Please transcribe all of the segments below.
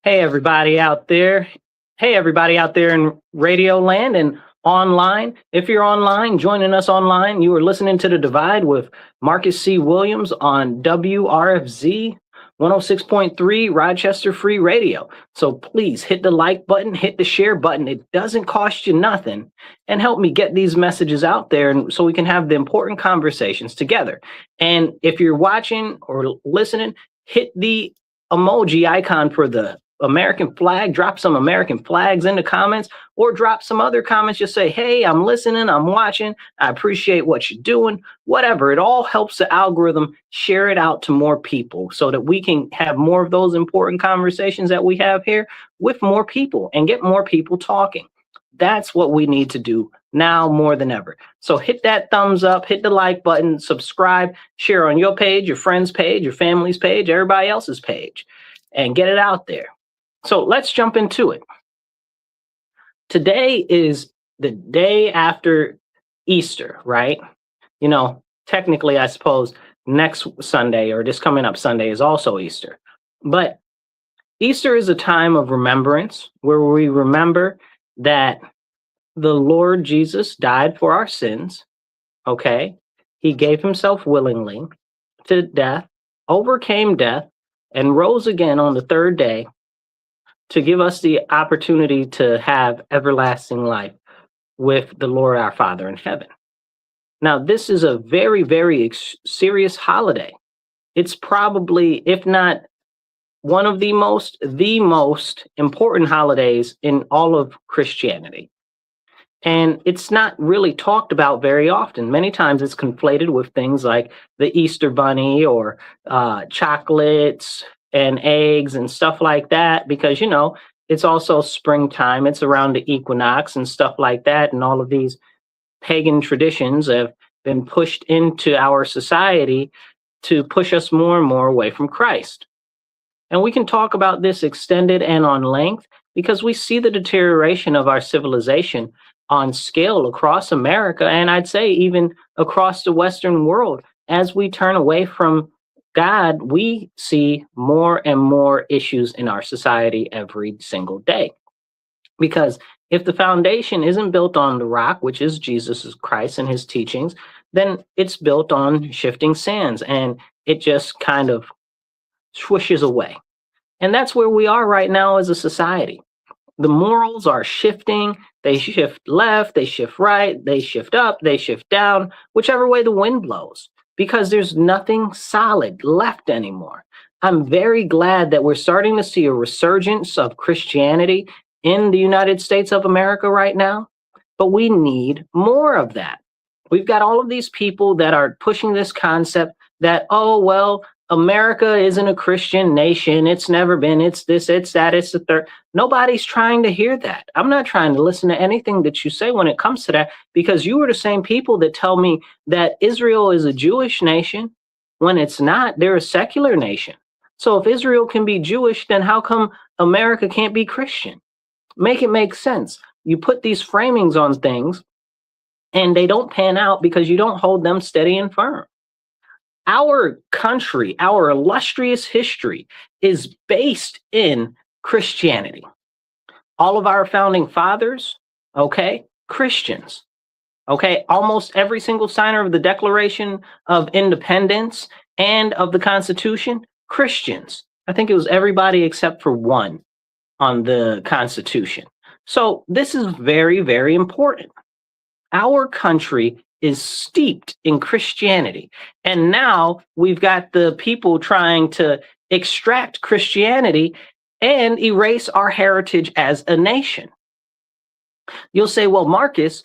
Hey, everybody out there. Hey, everybody out there in Radio Land and online. If you're online, joining us online, you are listening to The Divide with Marcus C. Williams on WRFZ 106.3 Rochester Free Radio. So please hit the like button, hit the share button. It doesn't cost you nothing, and help me get these messages out there and so we can have the important conversations together. And if you're watching or listening, hit the emoji icon for the American flag, drop some American flags in the comments, or drop some other comments. Just say, hey, I'm listening, I'm watching, I appreciate what you're doing, whatever. It all helps the algorithm share it out to more people so that we can have more of those important conversations that we have here with more people and get more people talking. That's what we need to do now more than ever. So hit that thumbs up, hit the like button, subscribe, share on your page, your friend's page, your family's page, everybody else's page, and get it out there. So let's jump into it. Today is the day after Easter, right? You know, technically, I suppose next Sunday or this coming up Sunday is also Easter. But Easter is a time of remembrance where we remember that the Lord Jesus died for our sins, okay? He gave himself willingly to death, overcame death, and rose again on the third day to give us the opportunity to have everlasting life with the Lord our Father in heaven. Now, this is a very, very serious holiday. It's probably, if not one of the most important holidays in all of Christianity. And it's not really talked about very often. Many times it's conflated with things like the Easter Bunny or chocolates and eggs and stuff like that, because, you know, it's also springtime. It's around the equinox and stuff like that. And all of these pagan traditions have been pushed into our society to push us more and more away from Christ. And we can talk about this extended and on length because we see the deterioration of our civilization on scale across America, and I'd say even across the Western world. As we turn away from God, we see more and more issues in our society every single day. Because if the foundation isn't built on the rock, which is Jesus Christ and his teachings, then it's built on shifting sands, and it just kind of swishes away. And that's where we are right now as a society. The morals are shifting. They shift left, they shift right, they shift up, they shift down, whichever way the wind blows, because there's nothing solid left anymore. I'm very glad that we're starting to see a resurgence of Christianity in the United States of America right now, but we need more of that. We've got all of these people that are pushing this concept that, oh, well, America isn't a Christian nation. It's never been. It's this, it's that, it's the third. Nobody's trying to hear that. I'm not trying to listen to anything that you say when it comes to that, because you are the same people that tell me that Israel is a Jewish nation when it's not. They're a secular nation. So if Israel can be Jewish, then how come America can't be Christian? Make it make sense. You put these framings on things and they don't pan out because you don't hold them steady and firm. Our country, our illustrious history is based in Christianity. All of our founding fathers, okay, Christians, okay, almost every single signer of the Declaration of Independence and of the Constitution, Christians. I think it was everybody except for one on the Constitution. So this is very, very important. Our country is steeped in Christianity. And now we've got the people trying to extract Christianity and erase our heritage as a nation. You'll say, well, Marcus,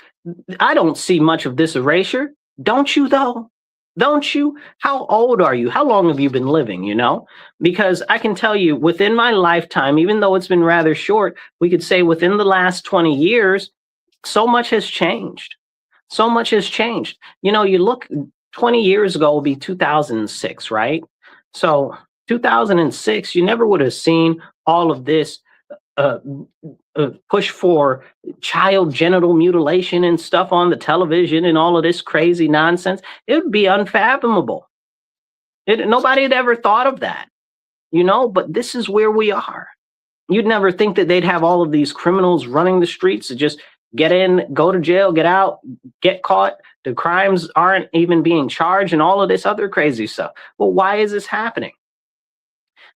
I don't see much of this erasure. Don't you, though? Don't you? How old are you? How long have you been living, you know? Because I can tell you within my lifetime, even though it's been rather short, we could say within the last 20 years, so much has changed. So much has changed. You know, you look 20 years ago will be 2006, right? So 2006, you never would have seen all of this push for child genital mutilation and stuff on the television and all of this crazy nonsense. It would be unfathomable. Nobody had ever thought of that, you know, but this is where we are. You'd never think that they'd have all of these criminals running the streets to just get in, go to jail, get out, get caught. The crimes aren't even being charged and all of this other crazy stuff. Well, why is this happening?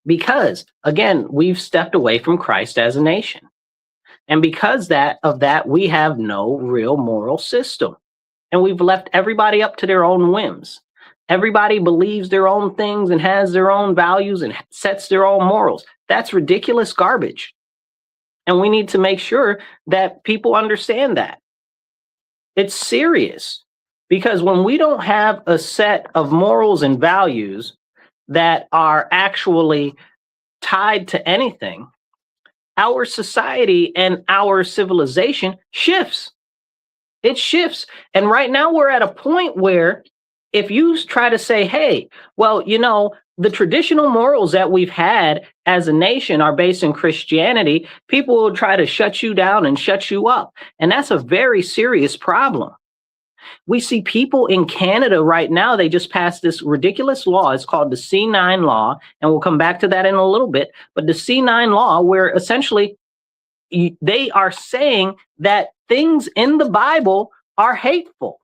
Because, again, we've stepped away from Christ as a nation. And because of that, we have no real moral system. And we've left everybody up to their own whims. Everybody believes their own things and has their own values and sets their own morals. That's ridiculous garbage. And we need to make sure that people understand that. It's serious. Because when we don't have a set of morals and values that are actually tied to anything, our society and our civilization shifts. It shifts. And right now we're at a point where if you try to say, hey, well, the traditional morals that we've had as a nation are based in Christianity, people will try to shut you down and shut you up. And that's a very serious problem. We see people in Canada right now, they just passed this ridiculous law. It's called the C9 law, and we'll come back to that in a little bit. But the C9 law, where essentially they are saying that things in the Bible are hateful.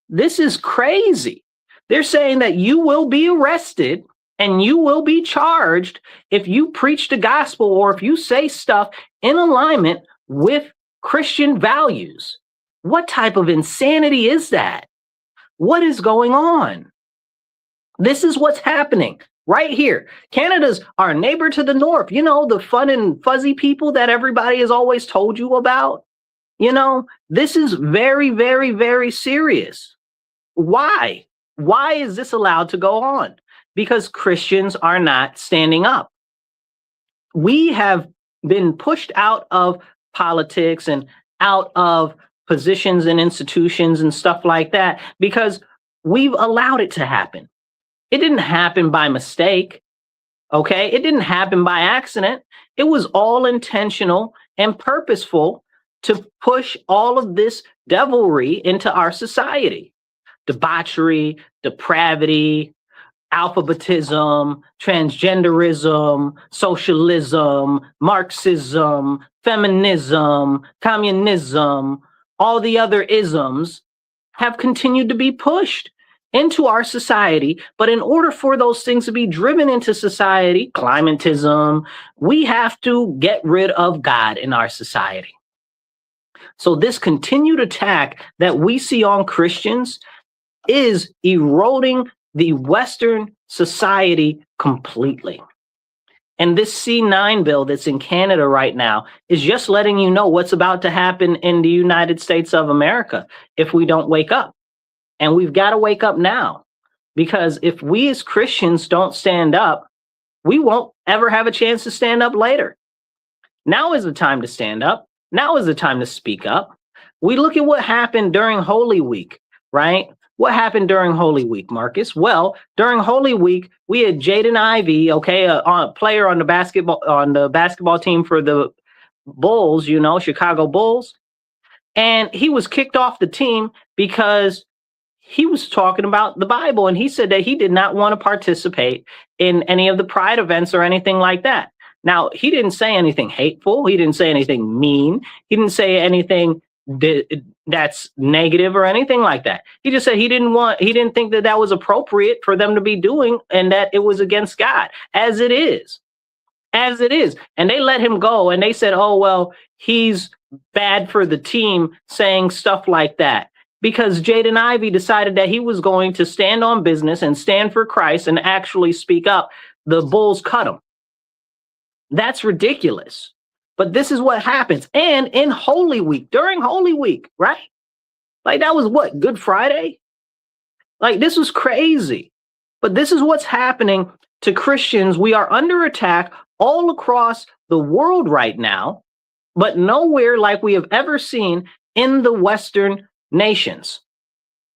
This is crazy. They're saying that you will be arrested and you will be charged if you preach the gospel or if you say stuff in alignment with Christian values. What type of insanity is that? What is going on? This is what's happening right here. Canada's our neighbor to the north. The fun and fuzzy people that everybody has always told you about. This is very, very, very serious. Why? Why is this allowed to go on? Because Christians are not standing up. We have been pushed out of politics and out of positions and institutions and stuff like that because we've allowed it to happen. It didn't happen by mistake, okay? It didn't happen by accident. It was all intentional and purposeful to push all of this devilry into our society. Debauchery, depravity, alphabetism, transgenderism, socialism, Marxism, feminism, communism, all the other isms have continued to be pushed into our society. But in order for those things to be driven into society, climatism, we have to get rid of God in our society. So this continued attack that we see on Christians is eroding the Western society completely. And this C9 bill that's in Canada right now is just letting you know what's about to happen in the United States of America if we don't wake up. And we've got to wake up now, because if we as Christians don't stand up, we won't ever have a chance to stand up later. Now is the time to stand up. Now is the time to speak up. We look at what happened during Holy Week, right? What happened during Holy Week, Marcus? Well, during Holy Week, we had Jaden Ivey, a player on the basketball team for the Bulls, Chicago Bulls. And he was kicked off the team because he was talking about the Bible. And he said that he did not want to participate in any of the pride events or anything like that. Now, he didn't say anything hateful. He didn't say anything mean. He didn't say anything that's negative or anything like that. He just said he didn't think that was appropriate for them to be doing and that it was against God, as it is. And they let him go and they said, oh, well, he's bad for the team saying stuff like that, because Jaden Ivey decided that he was going to stand on business and stand for Christ and actually speak up. The Bulls cut him. That's ridiculous. But this is what happens. And in Holy Week, during Holy Week, right? Like that was what, Good Friday? Like this was crazy. But this is what's happening to Christians. We are under attack all across the world right now, but nowhere like we have ever seen in the Western nations.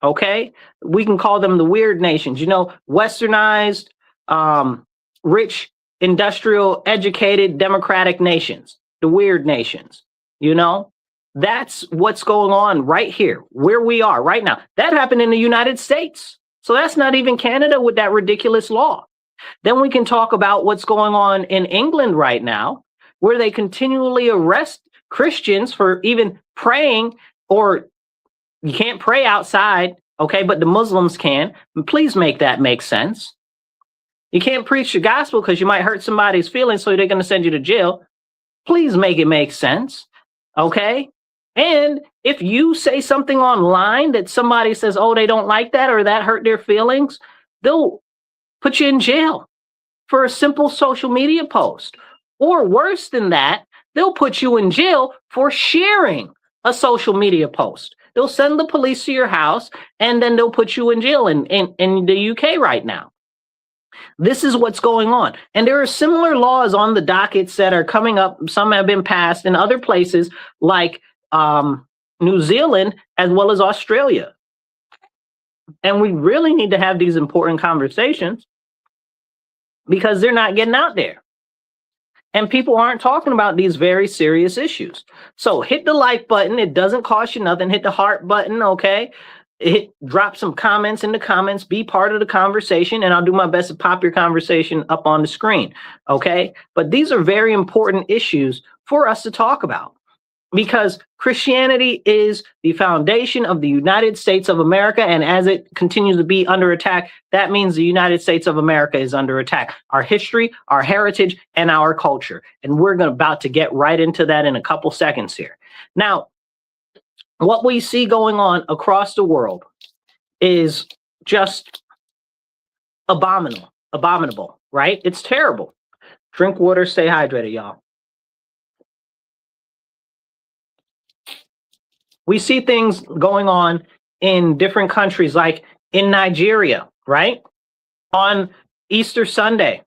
Okay? We can call them the weird nations, westernized, rich, industrial, educated, democratic nations. The weird nations, that's what's going on right here, where we are right now. That happened in the United States. So that's not even Canada with that ridiculous law. Then we can talk about what's going on in England right now, where they continually arrest Christians for even praying, or you can't pray outside, okay, but the Muslims can. Please make that make sense. You can't preach the gospel because you might hurt somebody's feelings, so they're going to send you to jail. Please make it make sense, okay? And if you say something online that somebody says, oh, they don't like that or that hurt their feelings, they'll put you in jail for a simple social media post. Or worse than that, they'll put you in jail for sharing a social media post. They'll send the police to your house, and then they'll put you in jail in the UK right now. This is what's going on. And there are similar laws on the dockets that are coming up. Some have been passed in other places like New Zealand as well as Australia. And we really need to have these important conversations because they're not getting out there. And people aren't talking about these very serious issues. So hit the like button. It doesn't cost you nothing. Hit the heart button, okay? Drop some comments in the comments. Be part of the conversation, and I'll do my best to pop your conversation up on the screen, okay? But these are very important issues for us to talk about because Christianity is the foundation of the United States of America, and as it continues to be under attack, that means the United States of America is under attack. Our history, our heritage, and our culture. And we're about to get right into that in a couple seconds here. Now, what we see going on across the world is just abominable, right? It's terrible. Drink water, stay hydrated, y'all. We see things going on in different countries, like in Nigeria, right? On Easter Sunday,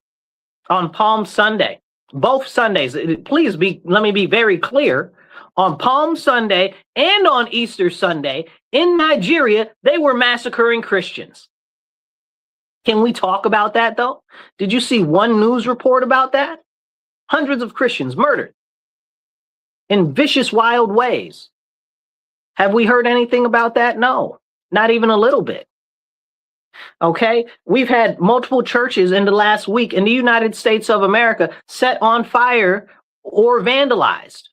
on Palm Sunday, both Sundays. Please let me be very clear. On Palm Sunday and on Easter Sunday in Nigeria, they were massacring Christians. Can we talk about that, though? Did you see one news report about that? Hundreds of Christians murdered in vicious, wild ways. Have we heard anything about that? No, not even a little bit. Okay, we've had multiple churches in the last week in the United States of America set on fire or vandalized.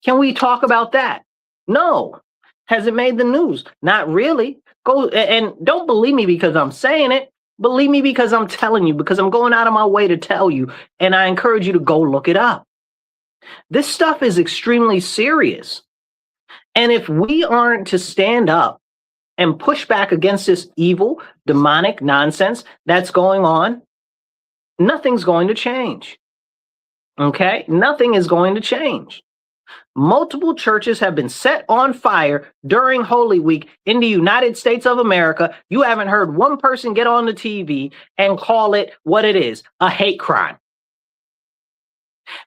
Can we talk about that? No. Has it made the news? Not really. Go and don't believe me because I'm saying it. Believe me because I'm telling you, because I'm going out of my way to tell you, and I encourage you to go look it up. This stuff is extremely serious. And if we aren't to stand up and push back against this evil, demonic nonsense that's going on, nothing's going to change. Okay? Nothing is going to change. Multiple churches have been set on fire during Holy Week in the United States of America. You haven't heard one person get on the TV and call it what it is, a hate crime.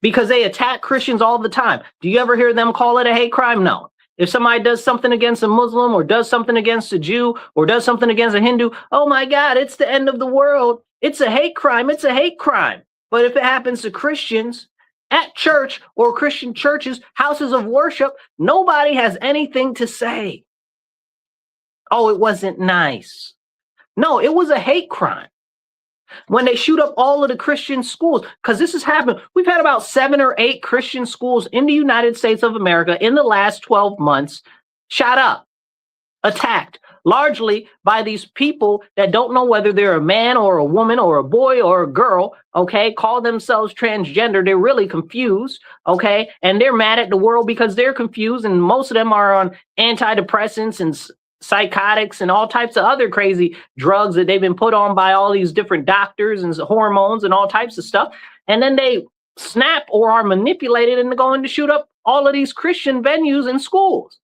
Because they attack Christians all the time. Do you ever hear them call it a hate crime? No. If somebody does something against a Muslim or does something against a Jew or does something against a Hindu, oh my God, it's the end of the world. It's a hate crime. It's a hate crime. But if it happens to Christians at church or Christian churches, houses of worship, nobody has anything to say. Oh, it wasn't nice. No, it was a hate crime. When they shoot up all of the Christian schools, because this has happened. We've had about 7 or 8 Christian schools in the United States of America in the last 12 months shot up, attacked, largely by these people that don't know whether they're a man or a woman or a boy or a girl, okay, call themselves transgender. They're really confused, okay, and they're mad at the world because they're confused, and most of them are on antidepressants and psychotics and all types of other crazy drugs that they've been put on by all these different doctors and hormones and all types of stuff. And then they snap or are manipulated into going to shoot up all of these Christian venues and schools.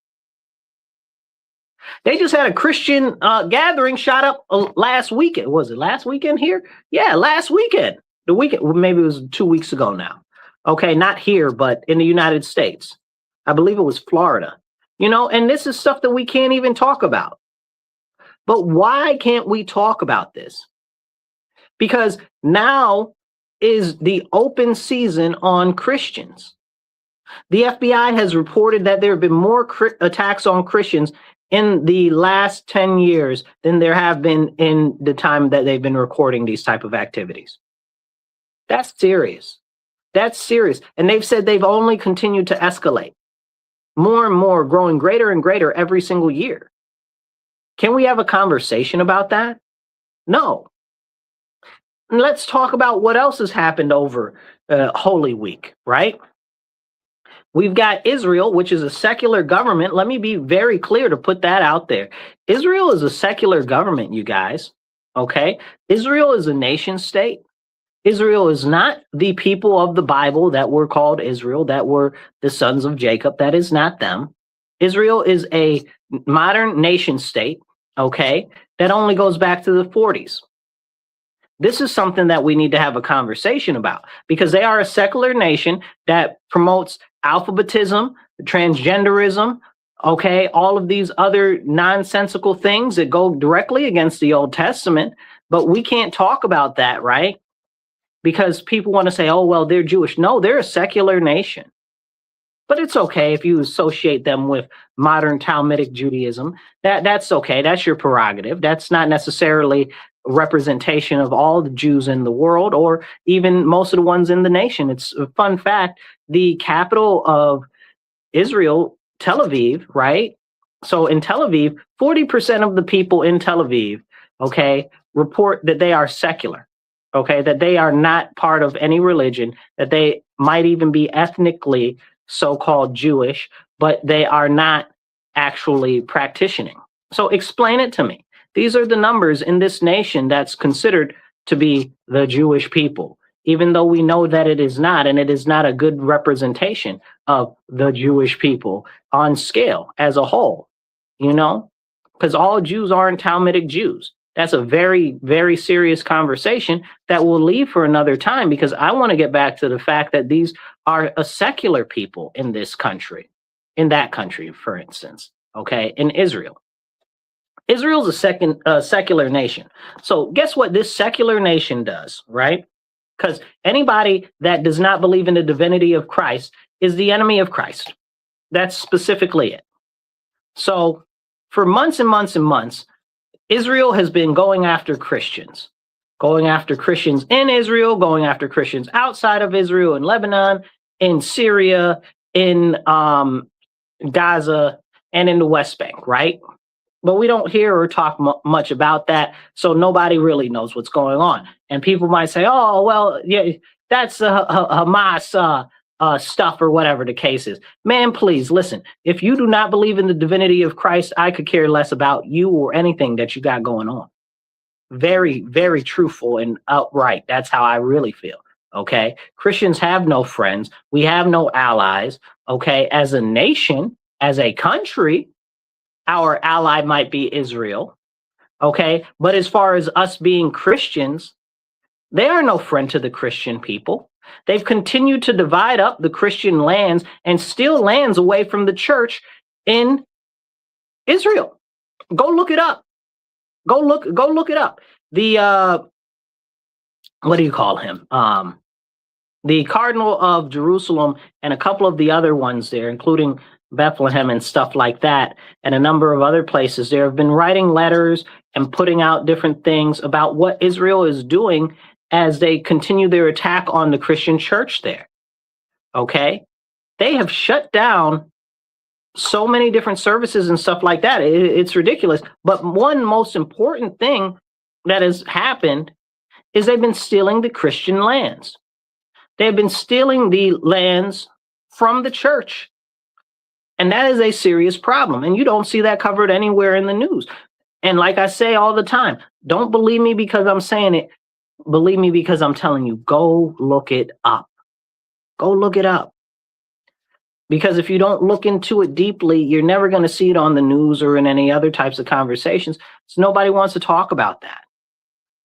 They just had a Christian gathering shot up last weekend. Was it last weekend here? Yeah, last weekend. The weekend, well, maybe it was 2 weeks ago now. Okay, not here, but in the United States. I believe it was Florida. You know, and this is stuff that we can't even talk about. But why can't we talk about this? Because now is the open season on Christians. The FBI has reported that there have been more attacks on Christians in the last 10 years than there have been in the time that they've been recording these type of activities. That's serious. That's serious. And they've said they've only continued to escalate more and more, growing greater and greater every single year. Can we have a conversation about that? No. And let's talk about what else has happened over Holy Week, right? We've got Israel, which is a secular government. Let me be very clear to put that out there. Israel is a secular government, you guys. Okay? Israel is a nation state. Israel is not the people of the Bible that were called Israel, that were the sons of Jacob. That is not them. Israel is a modern nation state, okay, that only goes back to the 40s. This is something that we need to have a conversation about, because they are a secular nation that promotes alphabetism, transgenderism, okay, all of these other nonsensical things that go directly against the Old Testament. But we can't talk about that, right? Because people want to say, oh, well, they're Jewish. No, they're a secular nation. But it's okay if you associate them with modern Talmudic Judaism. That's okay. That's your prerogative. That's not necessarily a representation of all the Jews in the world, or even most of the ones in the nation. It's a fun fact. The capital of Israel, Tel Aviv, right? So in Tel Aviv, 40% of the people in Tel Aviv, okay, report that they are secular, okay, that they are not part of any religion, that they might even be ethnically so-called Jewish, but they are not actually practicing. So explain it to me. These are the numbers in this nation that's considered to be the Jewish people, even though we know that it is not, and it is not a good representation of the Jewish people on scale as a whole, you know, because all Jews aren't Talmudic Jews. That's a very, very serious conversation that we'll leave for another time, because I want to get back to the fact that these are a secular people in this country, in that country, for instance, okay, in Israel. Israel's a secular nation. So guess what this secular nation does, right? Because anybody that does not believe in the divinity of Christ is the enemy of Christ. That's specifically it. So for months and months and months, Israel has been going after Christians in Israel, going after Christians outside of Israel, in Lebanon, in Syria, in Gaza, and in the West Bank, right? But we don't hear or talk much about that, so nobody really knows what's going on. And people might say, oh, well, yeah, that's Hamas stuff or whatever the case is. Man, please listen. If you do not believe in the divinity of Christ, I could care less about you or anything that you got going on. Very, very truthful and outright. That's how I really feel. Okay. Christians have no friends. We have no allies. Okay. As a nation, as a country, our ally might be Israel. Okay. But as far as us being Christians, they are no friend to the Christian people. They've continued to divide up the Christian lands and steal lands away from the church in Israel. Go look it up. Go look it up. The what do you call him? The Cardinal of Jerusalem and a couple of the other ones there, including Bethlehem and stuff like that, and a number of other places there, have been writing letters and putting out different things about what Israel is doing as they continue their attack on the Christian church there. Okay? They have shut down so many different services and stuff like that. It's ridiculous. But one most important thing that has happened is they've been stealing the Christian lands. They've been stealing the lands from the church. And that is a serious problem. And you don't see that covered anywhere in the news. And like I say all the time, don't believe me because I'm saying it. Believe me because I'm telling you, go look it up. Go look it up. Because if you don't look into it deeply, you're never going to see it on the news or in any other types of conversations. So nobody wants to talk about that.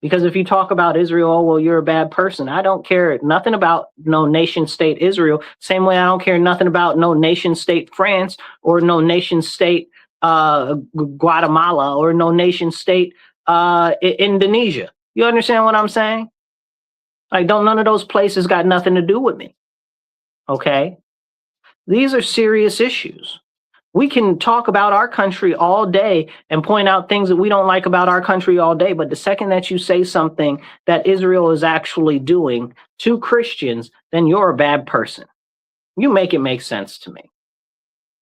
Because if you talk about Israel, oh, well, you're a bad person. I don't care nothing about no nation state Israel. Same way I don't care nothing about no nation state France or no nation state Guatemala or no nation state Indonesia. You understand what I'm saying? Like, none of those places got nothing to do with me. Okay? These are serious issues. We can talk about our country all day and point out things that we don't like about our country all day. But the second that you say something that Israel is actually doing to Christians, then you're a bad person. You make it make sense to me.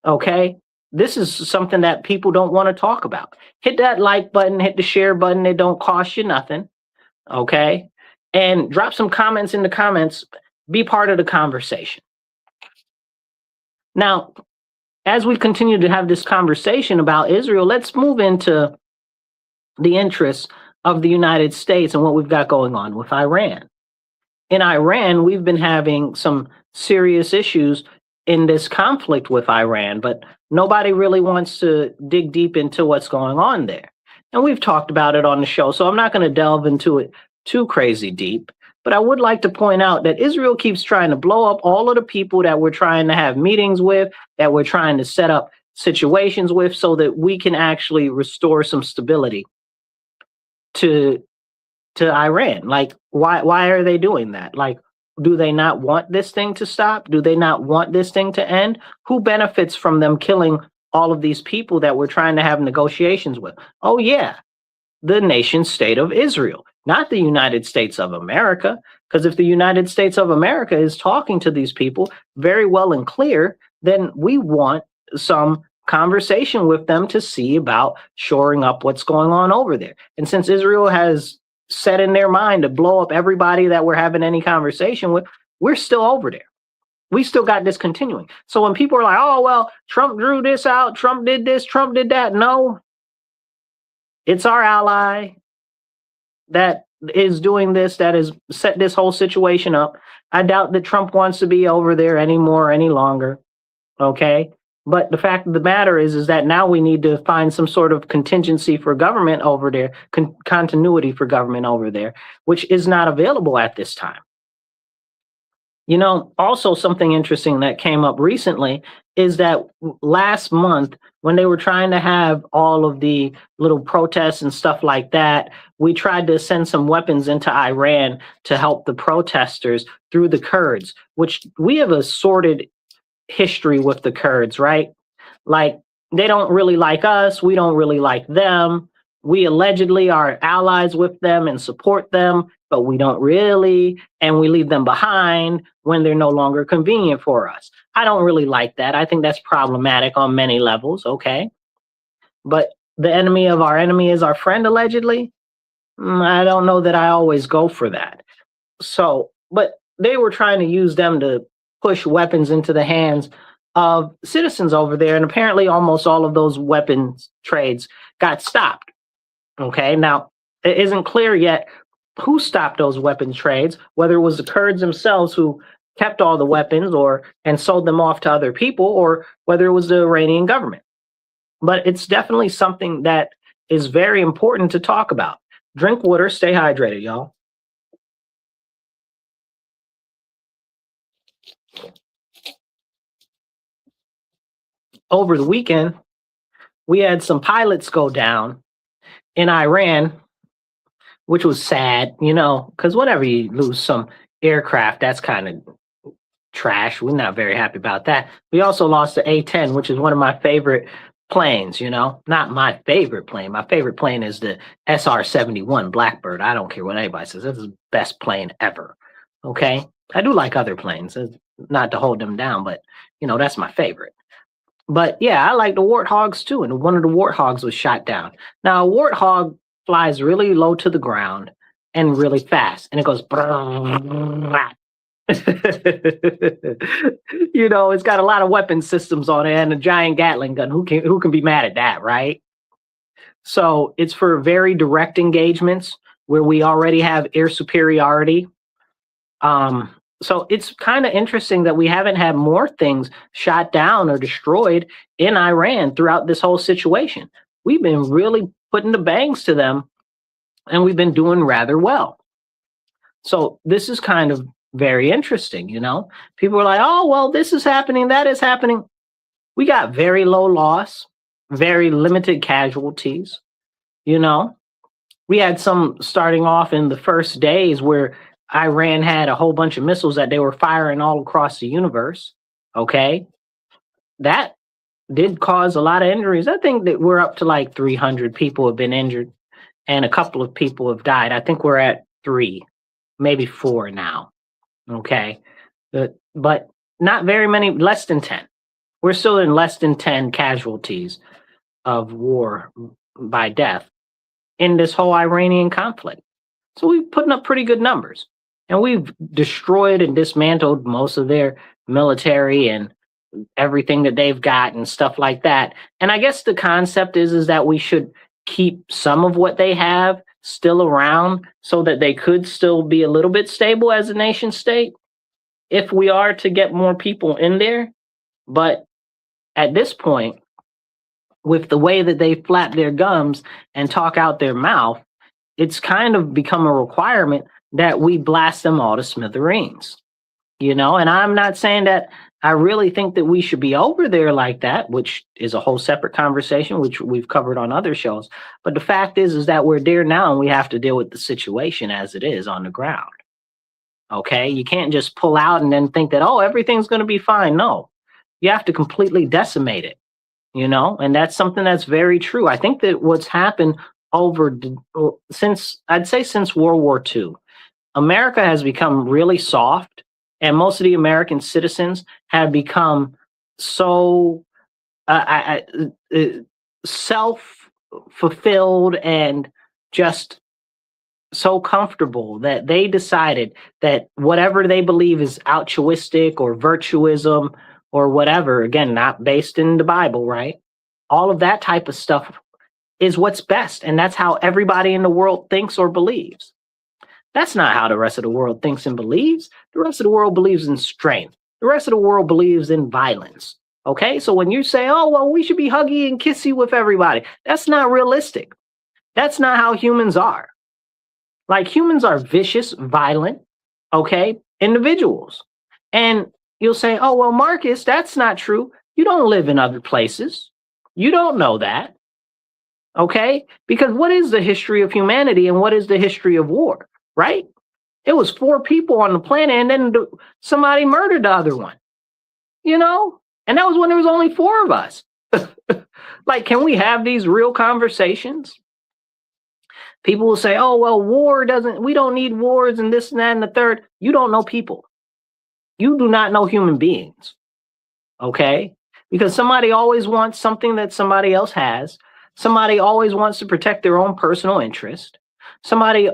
Okay? This is something that people don't want to talk about. Hit that like button, hit the share button. It don't cost you nothing. Okay? And drop some comments in the comments. Be part of the conversation. Now, as we continue to have this conversation about Israel, let's move into the interests of the United States and what we've got going on with Iran. In Iran, we've been having some serious issues in this conflict with Iran, but nobody really wants to dig deep into what's going on there. And we've talked about it on the show, so I'm not going to delve into it too crazy deep. But I would like to point out that Israel keeps trying to blow up all of the people that we're trying to have meetings with, that we're trying to set up situations with, so that we can actually restore some stability to Iran. Like, why are they doing that? Like, do they not want this thing to stop? Do they not want this thing to end? Who benefits from them killing all of these people that we're trying to have negotiations with? Oh, yeah, the nation state of Israel, not the United States of America. Because if the United States of America is talking to these people very well and clear, then we want some conversation with them to see about shoring up what's going on over there. And since Israel has set in their mind to blow up everybody that we're having any conversation with, we're still over there. We still got this continuing. So when people are like, oh, well, Trump drew this out, Trump did this, Trump did that. No, it's our ally that is doing this, that has set this whole situation up. I doubt that Trump wants to be over there anymore, any longer. Okay. But the fact of the matter is that now we need to find some sort of contingency for government over there, continuity for government over there, which is not available at this time. You know, also something interesting that came up recently is that last month, when they were trying to have all of the little protests and stuff like that, we tried to send some weapons into Iran to help the protesters through the Kurds, which we have a sordid history with the Kurds, right? Like, they don't really like us. We don't really like them. We allegedly are allies with them and support them, but we don't really, and we leave them behind when they're no longer convenient for us. I don't really like that. I think that's problematic on many levels, okay? But the enemy of our enemy is our friend, allegedly. I don't know that I always go for that. So, but they were trying to use them to push weapons into the hands of citizens over there, and apparently almost all of those weapons trades got stopped. Okay, now it isn't clear yet who stopped those weapons trades, whether it was the Kurds themselves who kept all the weapons and sold them off to other people, or whether it was the Iranian government. But it's definitely something that is very important to talk about. Drink water, stay hydrated, y'all. Over the weekend, we had some pilots go down in Iran, which was sad, you know, because whenever you lose some aircraft, that's kind of trash. We're not very happy about that. We also lost the A-10, which is one of my favorite planes, you know, not my favorite plane. My favorite plane is the SR-71 Blackbird. I don't care what anybody says. This is the best plane ever. Okay. I do like other planes, not to hold them down, but, you know, that's my favorite. But yeah, I like the Warthogs too. And one of the Warthogs was shot down. Now, a Warthog flies really low to the ground and really fast. And it goes, you know, it's got a lot of weapon systems on it and a giant Gatling gun. Who can be mad at that, right? So it's for very direct engagements where we already have air superiority. So it's kind of interesting that we haven't had more things shot down or destroyed in Iran throughout this whole situation. We've been really putting the bangs to them, and we've been doing rather well. So this is kind of very interesting, you know? People are like, oh, well, this is happening, that is happening. We got very low loss, very limited casualties, you know? We had some starting off in the first days where Iran had a whole bunch of missiles that they were firing all across the universe. Okay. That did cause a lot of injuries. I think that we're up to like 300 people have been injured and a couple of people have died. I think we're at 3, maybe 4 now. Okay. But not very many, less than 10. We're still in less than 10 casualties of war by death in this whole Iranian conflict. So we're putting up pretty good numbers. And we've destroyed and dismantled most of their military and everything that they've got and stuff like that. And I guess the concept is that we should keep some of what they have still around so that they could still be a little bit stable as a nation state if we are to get more people in there. But at this point, with the way that they flap their gums and talk out their mouth, it's kind of become a requirement that we blast them all to smithereens, you know? And I'm not saying that I really think that we should be over there like that, which is a whole separate conversation, which we've covered on other shows. But the fact is that we're there now and we have to deal with the situation as it is on the ground. Okay? You can't just pull out and then think that, oh, everything's going to be fine. No, you have to completely decimate it, you know? And that's something that's very true. I think that what's happened since World War II, America has become really soft, and most of the American citizens have become so self-fulfilled and just so comfortable that they decided that whatever they believe is altruistic or virtuism or whatever, again, not based in the Bible, right? All of that type of stuff is what's best. And that's how everybody in the world thinks or believes. That's not how the rest of the world thinks and believes. The rest of the world believes in strength. The rest of the world believes in violence. Okay? So when you say, oh, well, we should be huggy and kissy with everybody, that's not realistic. That's not how humans are. Like, humans are vicious, violent, okay, individuals. And you'll say, oh, well, Marcus, that's not true. You don't live in other places. You don't know that. Okay? Because what is the history of humanity and what is the history of war, right? It was 4 people on the planet and then somebody murdered the other one, you know? And that was when there was only 4 of us. Like, can we have these real conversations? People will say, oh, well, we don't need wars and this and that and the third. You don't know people. You do not know human beings. Okay? Because somebody always wants something that somebody else has. Somebody always wants to protect their own personal interest. Somebody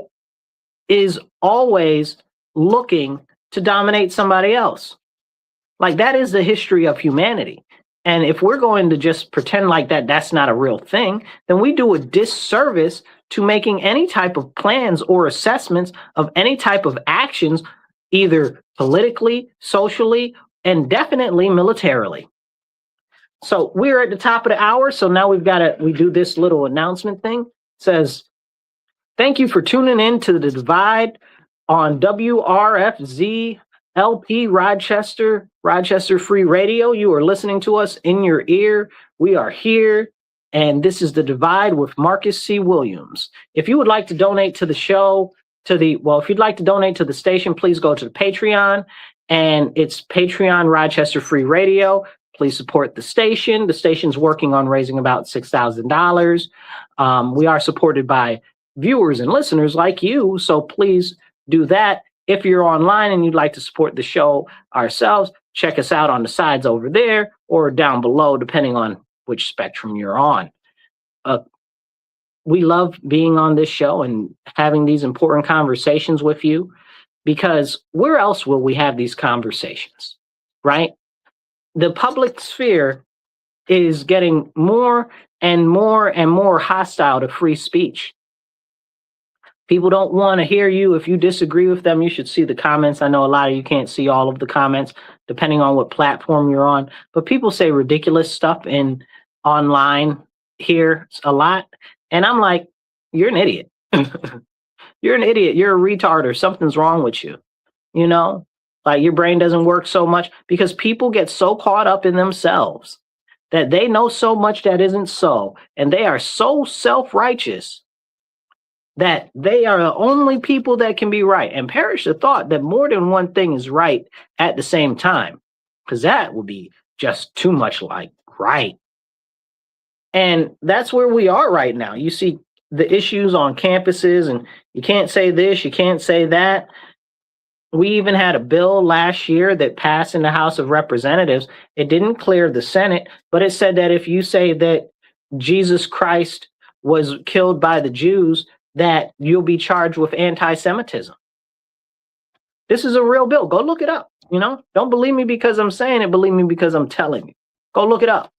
is always looking to dominate somebody else. Like, that is the history of humanity. And if we're going to just pretend like that's not a real thing, then we do a disservice to making any type of plans or assessments of any type of actions, either politically, socially, and definitely militarily. So we're at the top of the hour. So now we do this little announcement thing. It says, thank you for tuning in to The Divide on WRFZ LP Rochester Free Radio. You are listening to us in your ear. We are here. And this is The Divide with Marcus C. Williams. If you would like to donate to the show, if you'd like to donate to the station, please go to the Patreon. And it's Patreon Rochester Free Radio. Please support the station. The station's working on raising about $6,000. We are supported by viewers and listeners like you, so please do that. If you're online and you'd like to support the show ourselves, check us out on the sides over there or down below, depending on which spectrum you're on. We love being on this show and having these important conversations with you, because where else will we have these conversations, right? The public sphere is getting more and more and more hostile to free speech. People don't want to hear you. If you disagree with them, you should see the comments. I know a lot of you can't see all of the comments, depending on what platform you're on. But people say ridiculous stuff online here a lot. And I'm like, you're an idiot. You're an idiot. You're a retard, or something's wrong with you. You know, like, your brain doesn't work so much, because people get so caught up in themselves that they know so much that isn't so. And they are so self-righteous that they are the only people that can be right. And perish the thought that more than one thing is right at the same time, because that would be just too much like right. And that's where we are right now. You see the issues on campuses, and you can't say this, you can't say that. We even had a bill last year that passed in the House of Representatives. It didn't clear the Senate, but it said that if you say that Jesus Christ was killed by the Jews, that you'll be charged with anti-Semitism. This is a real bill. Go look it up. Don't believe me because I'm saying it. Believe me because I'm telling you. Go look it up.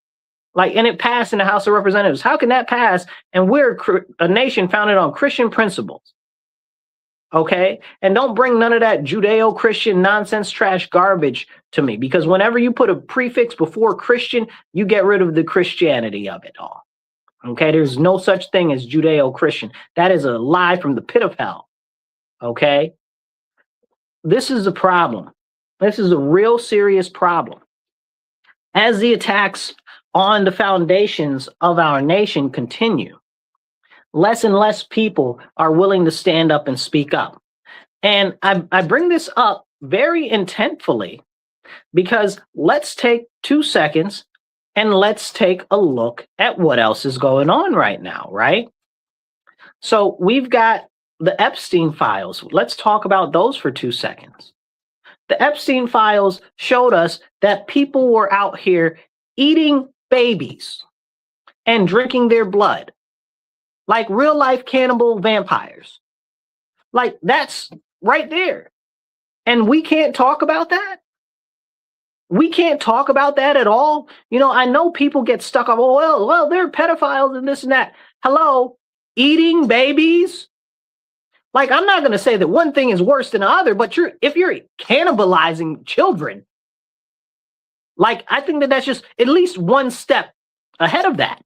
And it passed in the House of Representatives. How can that pass? And we're a nation founded on Christian principles. Okay? And don't bring none of that Judeo-Christian nonsense, trash, garbage to me, because whenever you put a prefix before Christian, you get rid of the Christianity of it all. Okay? There's no such thing as Judeo-Christian. That is a lie from the pit of hell. Okay? This is a problem. This is a real serious problem. As the attacks on the foundations of our nation continue, less and less people are willing to stand up and speak up. And I bring this up very intentfully because let's take 2 seconds and let's take a look at what else is going on right now, right? So we've got the Epstein files. Let's talk about those for 2 seconds. The Epstein files showed us that people were out here eating babies and drinking their blood, like real life cannibal vampires. Like, that's right there. And we can't talk about that. We can't talk about that at all. I know people get stuck on, well, they're pedophiles and this and that. Hello, eating babies? Like, I'm not going to say that one thing is worse than the other, but if you're cannibalizing children, like, I think that that's just at least one step ahead of that.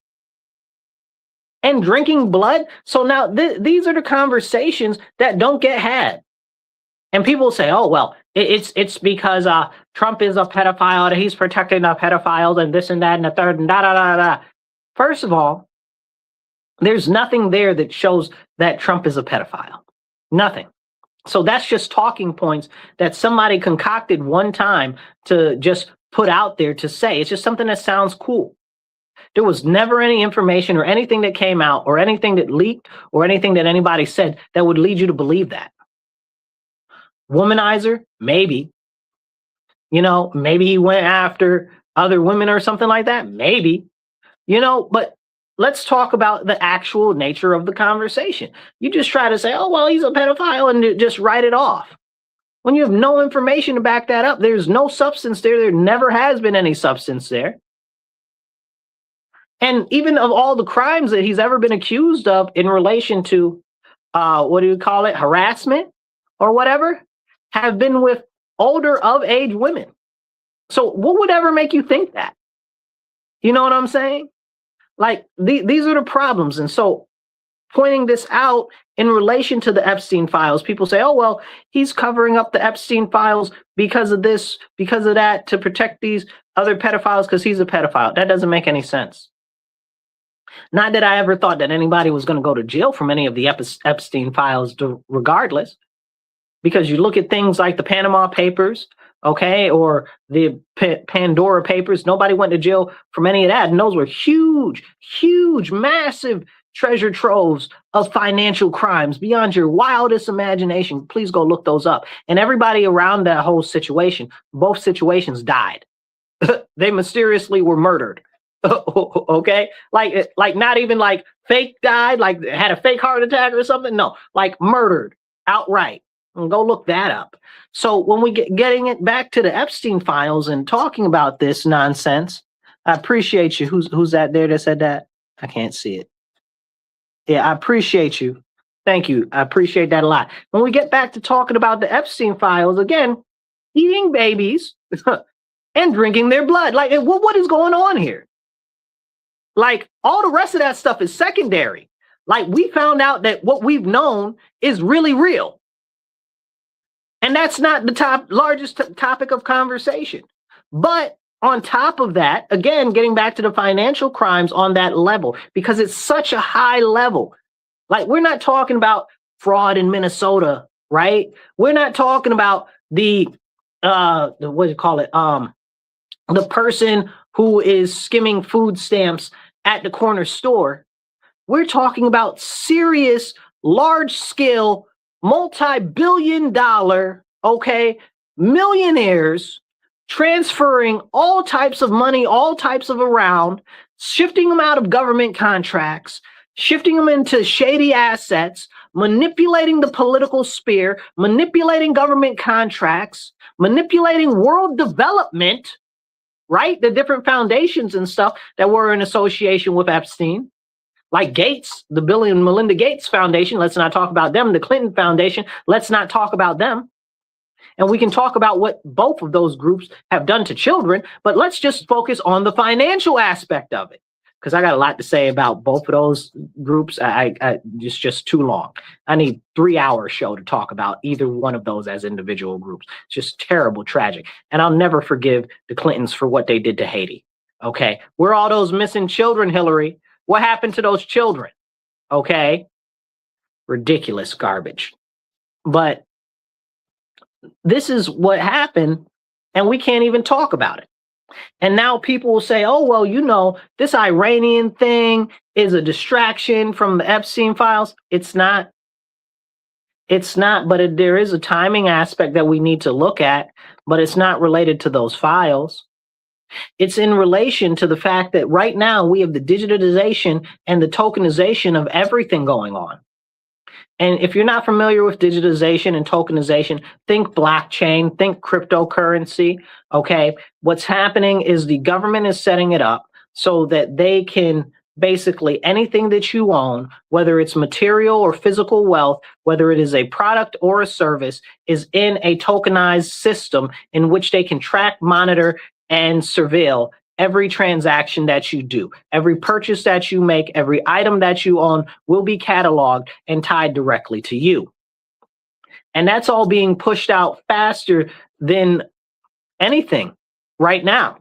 And drinking blood. So now these are the conversations that don't get had. And people say, oh, well, it's because Trump is a pedophile, that he's protecting the pedophiles and this and that and the third and da. First of all, there's nothing there that shows that Trump is a pedophile. Nothing. So that's just talking points that somebody concocted one time to just put out there to say. It's just something that sounds cool. There was never any information or anything that came out or anything that leaked or anything that anybody said that would lead you to believe that. Womanizer? Maybe. Maybe he went after other women or something like that. Maybe. But let's talk about the actual nature of the conversation. You just try to say, oh, well, he's a pedophile and just write it off. When you have no information to back that up, there's no substance there. There never has been any substance there. And even of all the crimes that he's ever been accused of in relation to, harassment or whatever, have been with older of age women. So what would ever make you think that? You know what I'm saying? Like, these are the problems. And so pointing this out in relation to the Epstein files, people say, oh, well, he's covering up the Epstein files because of this, because of that, to protect these other pedophiles because he's a pedophile. That doesn't make any sense. Not that I ever thought that anybody was going to go to jail from any of the Epstein files regardless, because you look at things like the Panama Papers, okay, or the Pandora Papers, nobody went to jail from any of that. And those were huge, massive treasure troves of financial crimes beyond your wildest imagination. Please go look those up. And everybody around that whole situation, both situations died. They mysteriously were murdered. Okay, like not even like fake died, like had a fake heart attack or something. No, like murdered outright. And go look that up. So when we getting it back to the Epstein files and talking about this nonsense, I appreciate you. Who's that there that said that? I can't see it. Yeah, I appreciate you. Thank you. I appreciate that a lot. When we get back to talking about the Epstein files, again, eating babies and drinking their blood. Like, what is going on here? Like, all the rest of that stuff is secondary. Like, we found out that what we've known is really real. And that's not the largest topic of conversation. But on top of that, again, getting back to the financial crimes on that level, because it's such a high level. Like, we're not talking about fraud in Minnesota, right? We're not talking about the what do you call it? The person who is skimming food stamps at the corner store. We're talking about serious, large-scale, multi-billion-dollar, okay, millionaires transferring all types of money, all types of around, shifting them out of government contracts, shifting them into shady assets, manipulating the political sphere, manipulating government contracts, manipulating world development, right? The different foundations and stuff that were in association with Epstein, like Gates, the Bill and Melinda Gates Foundation. Let's not talk about them. The Clinton Foundation. Let's not talk about them. And we can talk about what both of those groups have done to children, but let's just focus on the financial aspect of it, because I got a lot to say about both of those groups. It's just too long. I need 3-hour show to talk about either one of those as individual groups. It's just terrible, tragic. And I'll never forgive the Clintons for what they did to Haiti. Okay. Where are all those missing children, Hillary? What happened to those children? Okay. Ridiculous garbage. But this is what happened, and we can't even talk about it. And now people will say, oh, well, you know, this Iranian thing is a distraction from the Epstein files. It's not. It's not, but there is a timing aspect that we need to look at, but it's not related to those files. It's in relation to the fact that right now we have the digitization and the tokenization of everything going on. And if you're not familiar with digitization and tokenization, think blockchain, think cryptocurrency, okay? What's happening is the government is setting it up so that they can basically anything that you own, whether it's material or physical wealth, whether it is a product or a service, is in a tokenized system in which they can track, monitor, and surveil every transaction that you do. Every purchase that you make, every item that you own will be cataloged and tied directly to you. And that's all being pushed out faster than anything right now.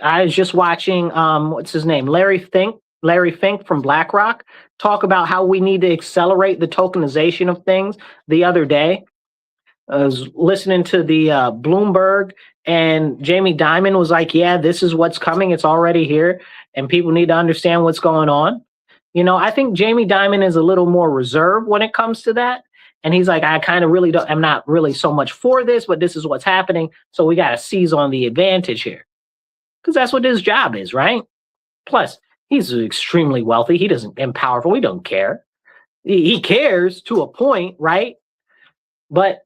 I was just watching, what's his name? Larry Fink from BlackRock talk about how we need to accelerate the tokenization of things the other day. I was listening to the Bloomberg, and Jamie Dimon was like, yeah, this is what's coming. It's already here, and people need to understand what's going on. You know, I think Jamie Dimon is a little more reserved when it comes to that. And he's like, I kind of really don't, I'm not really so much for this, but this is what's happening. So we got to seize on the advantage here, because that's what his job is, right? Plus, he's extremely wealthy. He doesn't, and powerful. He don't care. He cares to a point, right? But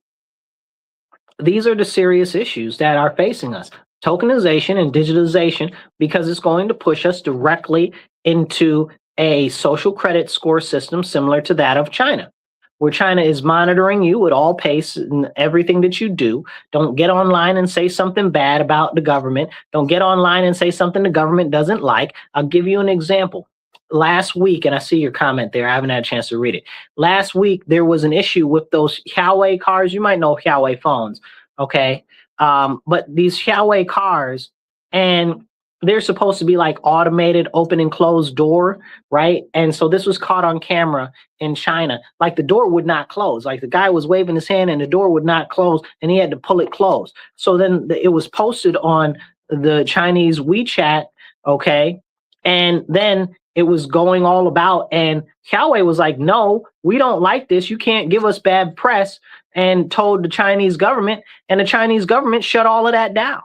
these are the serious issues that are facing us. Tokenization and digitization, because it's going to push us directly into a social credit score system similar to that of China, where China is monitoring you at all pace and everything that you do. Don't get online and say something bad about the government. Don't get online and say something the government doesn't like. I'll give you an example. Last week, and I see your comment there, I haven't had a chance to read it. Last week, there was an issue with those Huawei cars. You might know Huawei phones, okay? But these Huawei cars, and they're supposed to be like automated open and close door, right? And so this was caught on camera in China. Like the door would not close. Like the guy was waving his hand and the door would not close, and he had to pull it closed. So then it was posted on the Chinese WeChat, okay? And then it was going all about, and Huawei was like, no, we don't like this. You can't give us bad press, and told the Chinese government, and the Chinese government shut all of that down.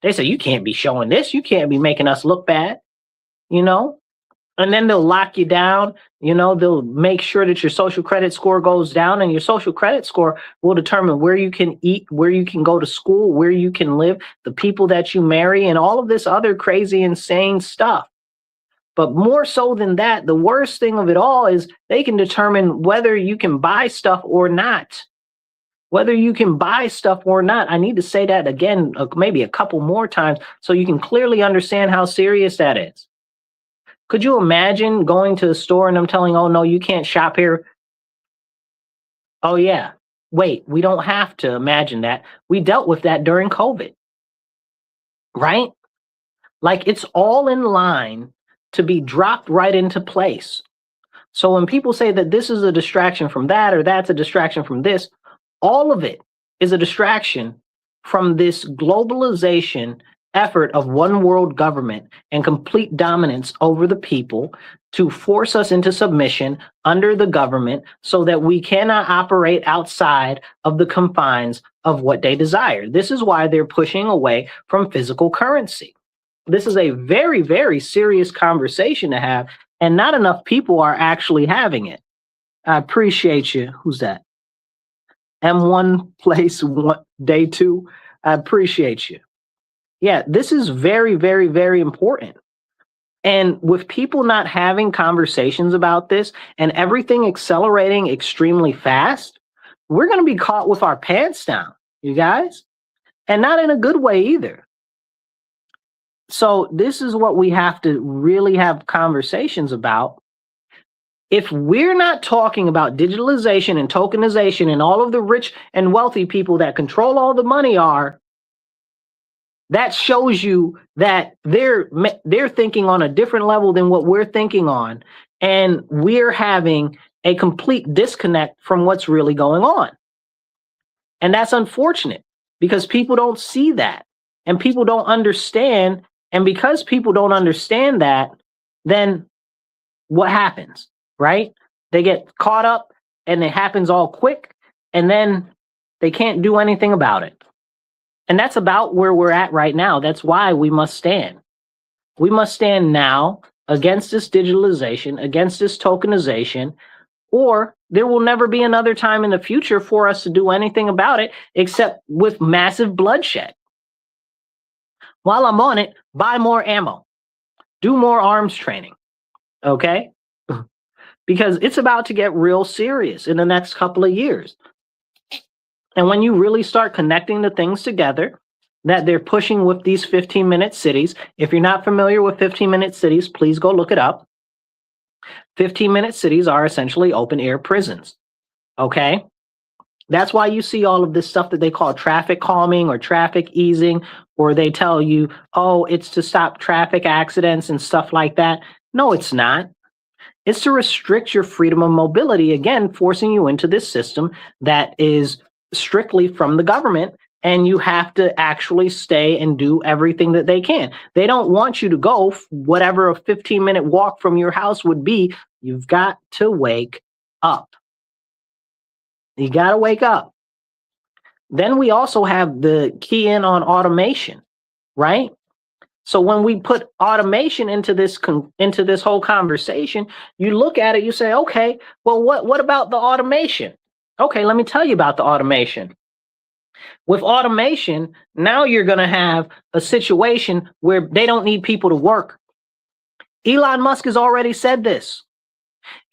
They said, you can't be showing this. You can't be making us look bad, you know? And then they'll lock you down. You know, they'll make sure that your social credit score goes down, and your social credit score will determine where you can eat, where you can go to school, where you can live, the people that you marry, and all of this other crazy, insane stuff. But more so than that, the worst thing of it all is they can determine whether you can buy stuff or not. Whether you can buy stuff or not. I need to say that again, maybe a couple more times, so you can clearly understand how serious that is. Could you imagine going to a store and them telling, oh, no, you can't shop here? Oh, yeah. Wait, we don't have to imagine that. We dealt with that during COVID, right? Like, it's all in line to be dropped right into place. So when people say that this is a distraction from that, or that's a distraction from this, all of it is a distraction from this globalization effort of one world government and complete dominance over the people to force us into submission under the government so that we cannot operate outside of the confines of what they desire. This is why they're pushing away from physical currency. This is a very, very serious conversation to have, and not enough people are actually having it. I appreciate you. Who's that? M1 place one, day 2. I appreciate you. Yeah, this is very, very, very important. And with people not having conversations about this and everything accelerating extremely fast, we're going to be caught with our pants down, you guys, and not in a good way either. So this is what we have to really have conversations about. If we're not talking about digitalization and tokenization and all of the rich and wealthy people that control all the money are, that shows you that they're thinking on a different level than what we're thinking on. And we're having a complete disconnect from what's really going on. And that's unfortunate because people don't see that and people don't understand. And because people don't understand that, then what happens, right? They get caught up and it happens all quick and then they can't do anything about it. And that's about where we're at right now. That's why we must stand. We must stand now against this digitalization, against this tokenization, or there will never be another time in the future for us to do anything about it except with massive bloodshed. While I'm on it, buy more ammo, do more arms training, okay? Because it's about to get real serious in the next couple of years. And when you really start connecting the things together that they're pushing with these 15-minute cities, if you're not familiar with 15-minute cities, please go look it up. 15-minute cities are essentially open-air prisons, okay? That's why you see all of this stuff that they call traffic calming or traffic easing, or they tell you, oh, it's to stop traffic accidents and stuff like that. No, it's not. It's to restrict your freedom of mobility, again, forcing you into this system that is strictly from the government, and you have to actually stay and do everything that they can. They don't want you to go whatever a 15-minute walk from your house would be. You've got to wake up. You got to wake up. Then we also have the key in on automation, right? So when we put automation into this whole conversation, you look at it, you say, okay, well, what about the automation? Okay, let me tell you about the automation. With automation, now you're going to have a situation where they don't need people to work. Elon Musk has already said this.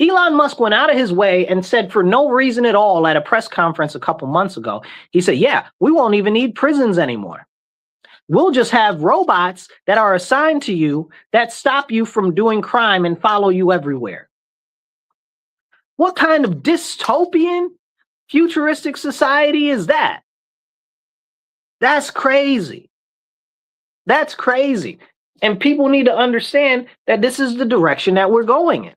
Elon Musk went out of his way and said for no reason at all at a press conference a couple months ago, he said, yeah, we won't even need prisons anymore. We'll just have robots that are assigned to you that stop you from doing crime and follow you everywhere. What kind of dystopian futuristic society is that? That's crazy. That's crazy. And people need to understand that this is the direction that we're going in.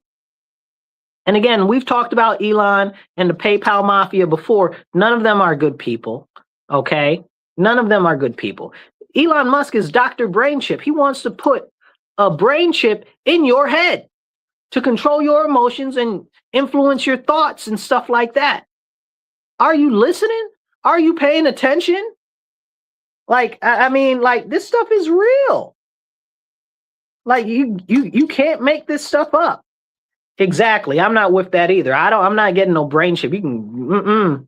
And again, we've talked about Elon and the PayPal mafia before. None of them are good people, okay? None of them are good people. Elon Musk is Dr. Brain Chip. He wants to put a brain chip in your head to control your emotions and influence your thoughts and stuff like that. Are you listening? Are you paying attention? Like, I mean, like, this stuff is real. Like, you can't make this stuff up. Exactly. I'm not with that either. I'm not getting no brain chip. You can,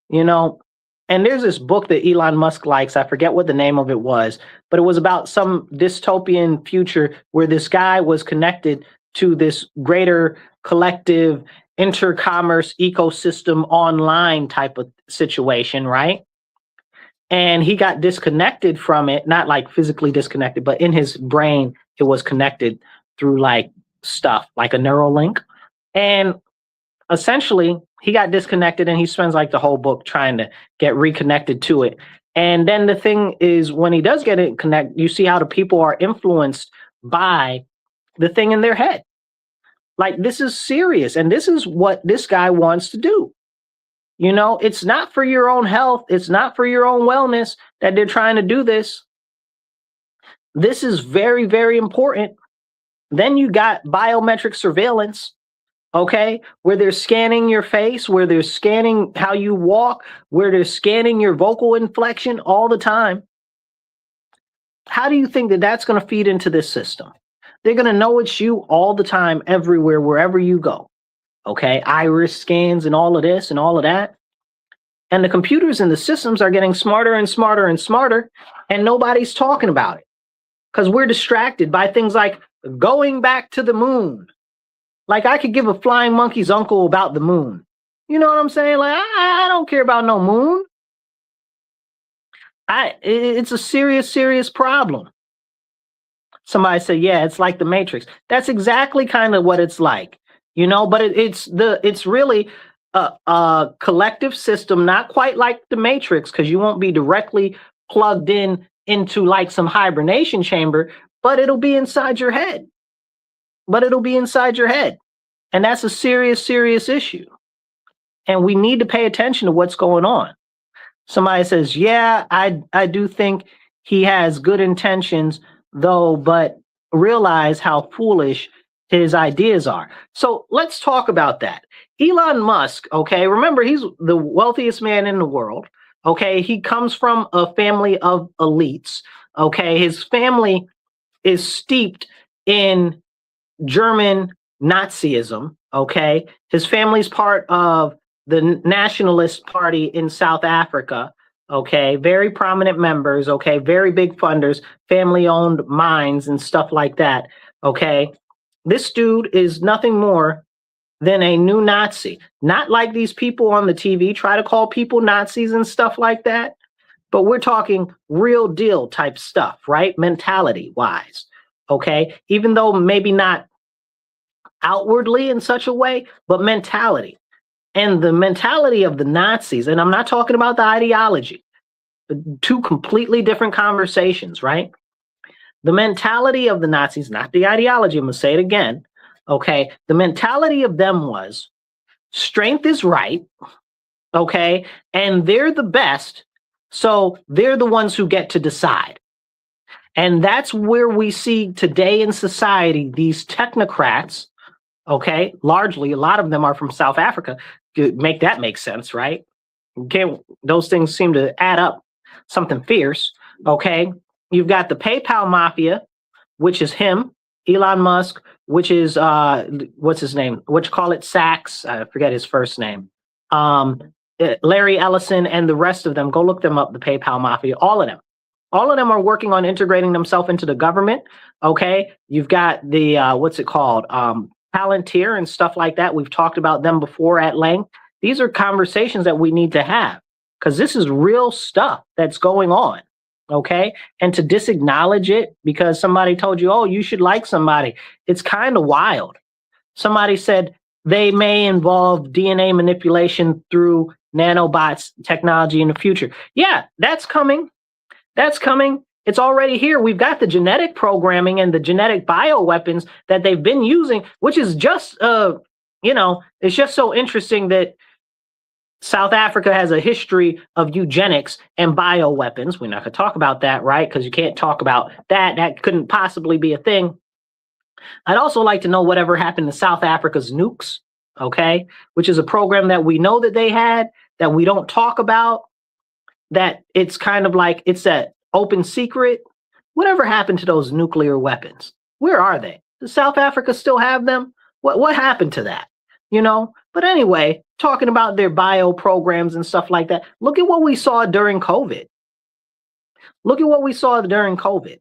you know, and there's this book that Elon Musk likes. I forget what the name of it was, but it was about some dystopian future where this guy was connected to this greater collective intercommerce ecosystem online type of situation, right? And he got disconnected from it, not like physically disconnected, but in his brain, it was connected through like stuff, like a neural link. And essentially, he got disconnected and he spends like the whole book trying to get reconnected to it. And then the thing is, when he does get it connected, you see how the people are influenced by the thing in their head. Like, this is serious. And this is what this guy wants to do. You know, it's not for your own health. It's not for your own wellness that they're trying to do this. This is very, very important. Then you got biometric surveillance, okay, where they're scanning your face, where they're scanning how you walk, where they're scanning your vocal inflection all the time. How do you think that that's going to feed into this system? They're going to know it's you all the time, everywhere, wherever you go. Okay, iris scans and all of this and all of that. And the computers and the systems are getting smarter and smarter and smarter, and nobody's talking about it because we're distracted by things like going back to the moon. Like, I could give a flying monkey's uncle about the moon. You know what I'm saying? Like, I don't care about no moon. It's a serious, serious problem. Somebody said, yeah, it's like the Matrix. That's exactly kind of what it's like, you know, but it's really a collective system, not quite like the Matrix, because you won't be directly plugged into like some hibernation chamber, but it'll be inside your head. And that's a serious, serious issue. And we need to pay attention to what's going on. Somebody says, yeah, I do think he has good intentions, though, but realize how foolish his ideas are. So let's talk about that. Elon Musk, okay, remember, he's the wealthiest man in the world. Okay, he comes from a family of elites. Okay, his family is steeped in German Nazism. Okay, his family's part of the Nationalist Party in South Africa. Okay, very prominent members. Okay, very big funders, family-owned mines and stuff like that. Okay, this dude is nothing more than a new Nazi. Not like these people on the TV try to call people Nazis and stuff like that, but we're talking real deal type stuff, right? Mentality wise. Okay, even though maybe not outwardly in such a way, but mentality. And the mentality of the Nazis, and I'm not talking about the ideology, two completely different conversations, right? The mentality of the Nazis, not the ideology, I'm going to say it again, okay? The mentality of them was strength is right, okay? And they're the best, so they're the ones who get to decide. And that's where we see today in society, these technocrats, okay, largely, a lot of them are from South Africa. Make that make sense, right? Okay, those things seem to add up something fierce, okay? You've got the PayPal mafia, which is him, Elon Musk, which is, what's his name? What you call it, Sachs? I forget his first name. Larry Ellison and the rest of them, go look them up, the PayPal mafia, all of them. All of them are working on integrating themselves into the government, okay? You've got the, what's it called? Palantir and stuff like that. We've talked about them before at length. These are conversations that we need to have because this is real stuff that's going on, okay? And to disacknowledge it because somebody told you, oh, you should like somebody, it's kind of wild. Somebody said they may involve DNA manipulation through nanobots technology in the future. Yeah, that's coming. That's coming. It's already here. We've got the genetic programming and the genetic bioweapons that they've been using, which is just, you know, it's just so interesting that South Africa has a history of eugenics and bioweapons. We're not going to talk about that, right? Because you can't talk about that. That couldn't possibly be a thing. I'd also like to know whatever happened to South Africa's nukes, okay? Which is a program that we know that they had, that we don't talk about, that it's kind of like it's that open secret. Whatever happened to those nuclear weapons? Where are they? Does South Africa still have them? What happened to that? You know? But anyway, talking about their bio programs and stuff like that, look at what we saw during COVID. Look at what we saw during COVID.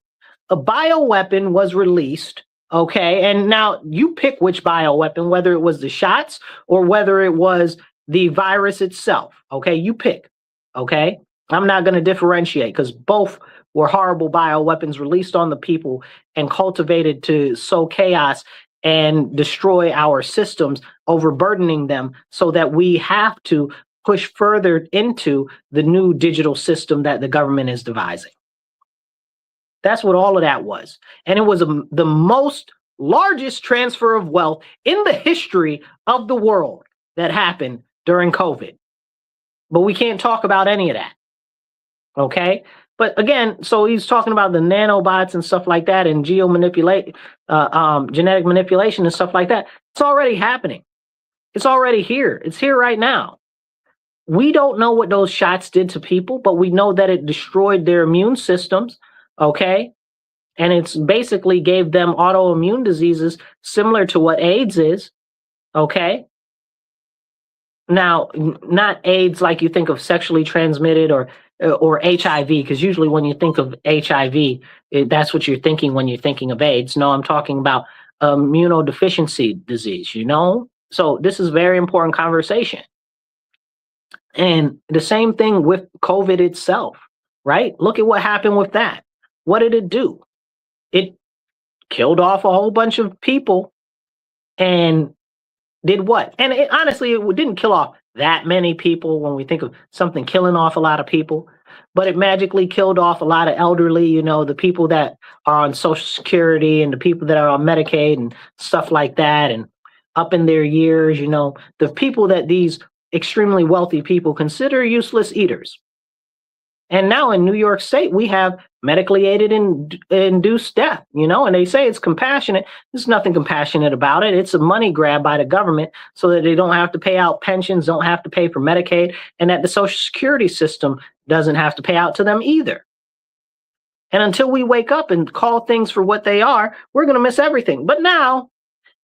A bioweapon was released, okay? And now you pick which bioweapon, whether it was the shots or whether it was the virus itself, okay? You pick, okay? I'm not going to differentiate because both were horrible bioweapons released on the people and cultivated to sow chaos and destroy our systems, overburdening them so that we have to push further into the new digital system that the government is devising. That's what all of that was. And it was the most largest transfer of wealth in the history of the world that happened during COVID. But we can't talk about any of that. Okay. But again, so he's talking about the nanobots and stuff like that and genetic manipulation and stuff like that. It's already happening. It's already here. It's here right now. We don't know what those shots did to people, but we know that it destroyed their immune systems. Okay. And it's basically gave them autoimmune diseases similar to what AIDS is. Okay. Now, not AIDS like you think of sexually transmitted or HIV, because usually when you think of HIV, that's what you're thinking when you're thinking of AIDS. No, I'm talking about immunodeficiency disease, you know? So this is very important conversation. And the same thing with COVID itself, right? Look at what happened with that. What did it do? It killed off a whole bunch of people and did what? And honestly, it didn't kill off that many people when we think of something killing off a lot of people, but it magically killed off a lot of elderly, you know, the people that are on Social Security and the people that are on Medicaid and stuff like that, and up in their years, you know, the people that these extremely wealthy people consider useless eaters. And now in New York State, we have medically aided induced death, you know, and they say it's compassionate. There's nothing compassionate about it. It's a money grab by the government so that they don't have to pay out pensions, don't have to pay for Medicaid, and that the Social Security system doesn't have to pay out to them either. And until we wake up and call things for what they are, we're going to miss everything. But now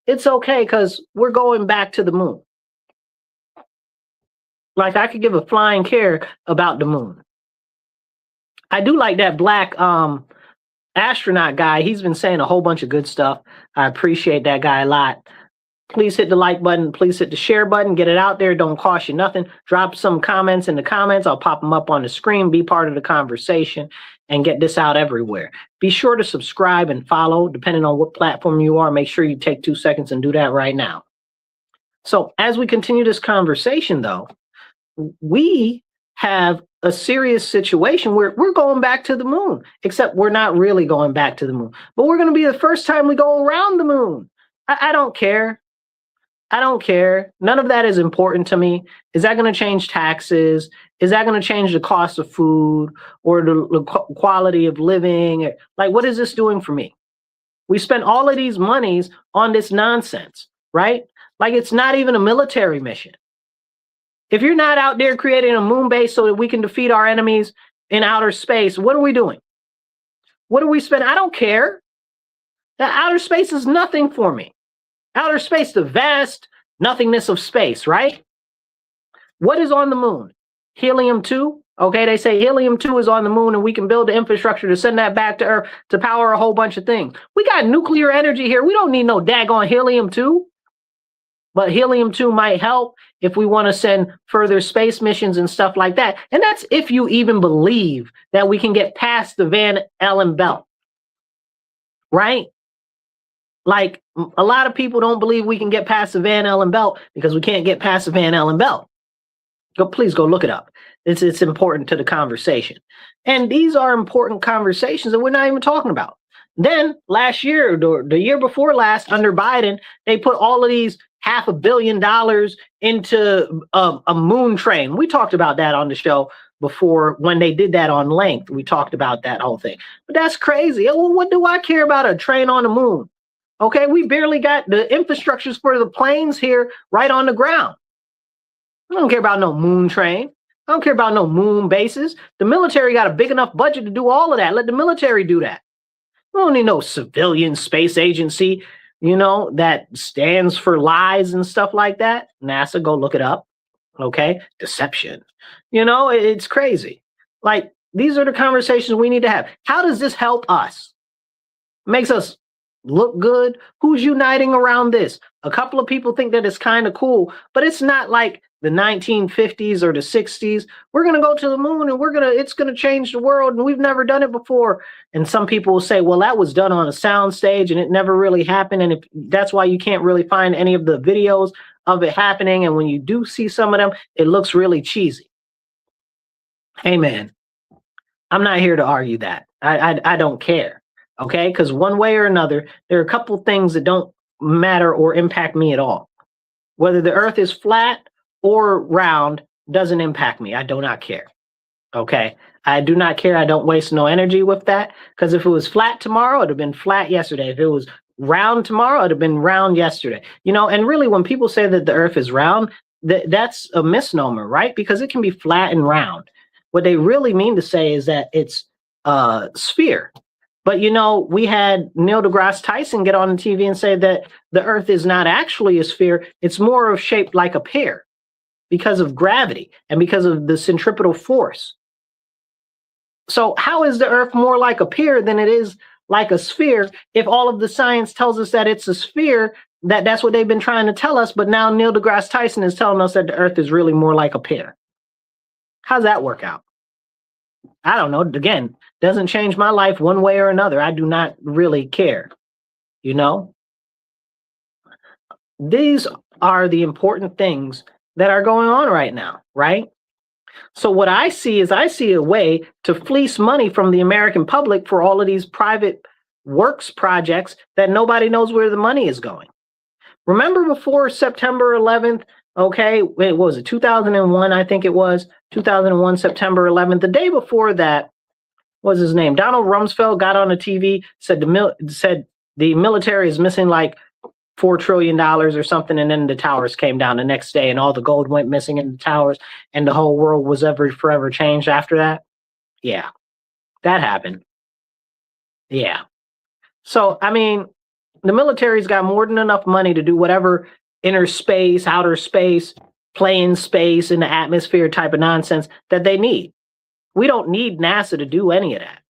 it's okay because we're going back to the moon. Like I could give a flying care about the moon. I do like that black astronaut guy. He's been saying a whole bunch of good stuff. I appreciate that guy a lot. Please hit the like button. Please hit the share button. Get it out there. Don't cost you nothing. Drop some comments in the comments. I'll pop them up on the screen. Be part of the conversation and get this out everywhere. Be sure to subscribe and follow, depending on what platform you are. Make sure you take 2 seconds and do that right now. So as we continue this conversation, though, we have a serious situation where we're going back to the moon, except we're not really going back to the moon, but we're going to be the first time we go around the moon. I don't care. I don't care. None of that is important to me. Is that going to change taxes? Is that going to change the cost of food or the quality of living? Like, what is this doing for me? We spent all of these monies on this nonsense, right? Like, it's not even a military mission. If you're not out there creating a moon base so that we can defeat our enemies in outer space, what are we doing? What do we spend? I don't care. That outer space is nothing for me. Outer space, the vast nothingness of space, right? What is on the moon? Helium-2. Okay, they say helium-2 is on the moon and we can build the infrastructure to send that back to Earth to power a whole bunch of things. We got nuclear energy here. We don't need no daggone helium-2. But helium-2 might help if we want to send further space missions and stuff like that. And that's if you even believe that we can get past the Van Allen belt, right? Like a lot of people don't believe we can get past the Van Allen belt because we can't get past the Van Allen belt. Please go look it up. It's important to the conversation. And these are important conversations that we're not even talking about. Then last year, the year before last, under Biden, they put all of these $500 million into a moon train. We talked about that on the show before when they did that on Length. We talked about that whole thing. But that's crazy. Well, what do I care about a train on the moon? Okay, we barely got the infrastructures for the planes here right on the ground. I don't care about no moon train. I don't care about no moon bases. The military got a big enough budget to do all of that. Let the military do that. We don't need no civilian space agency, you know, that stands for lies and stuff like that. NASA, go look it up. Okay, deception. You know, it's crazy. Like, these are the conversations we need to have. How does this help us? Makes us look good. Who's uniting around this? A couple of people think that it's kind of cool, but it's not like the 1950s or the 60s. We're going to go to the moon and it's going to change the world and we've never done it before. And some people will say, well, that was done on a sound stage and it never really happened. And that's why you can't really find any of the videos of it happening. And when you do see some of them, it looks really cheesy. Hey, man, I'm not here to argue that. I don't care. Okay, because one way or another, there are a couple things that don't matter or impact me at all. Whether the earth is flat or round doesn't impact me. I do not care. Okay, I do not care. I don't waste no energy with that, because if it was flat tomorrow, it'd have been flat yesterday. If it was round tomorrow, it'd have been round yesterday. And really, when people say that the earth is round, that's a misnomer, right? Because it can be flat and round. What they really mean to say is that it's a sphere. But we had Neil deGrasse Tyson get on the TV and say that the earth is not actually a sphere. It's more of shaped like a pear because of gravity and because of the centripetal force. So how is the earth more like a pear than it is like a sphere if all of the science tells us that it's a sphere? That's what they've been trying to tell us, but now Neil deGrasse Tyson is telling us that the earth is really more like a pear. How's that work out? I don't know. Again, doesn't change my life one way or another. I do not really care. These are the important things that are going on right now, right? So what I see is a way to fleece money from the American public for all of these private works projects that nobody knows where the money is going. Remember before September 11th, okay, what was it, 2001, I think it was, 2001, September 11th. The day before that, what was his name? Donald Rumsfeld got on the TV, said the military is missing like $4 trillion or something, and then the towers came down the next day and all the gold went missing in the towers and the whole world was forever changed after that. Yeah, that happened. Yeah. So, I mean, the military's got more than enough money to do whatever inner space, outer space, play in space, in the atmosphere type of nonsense that they need. We don't need NASA to do any of that.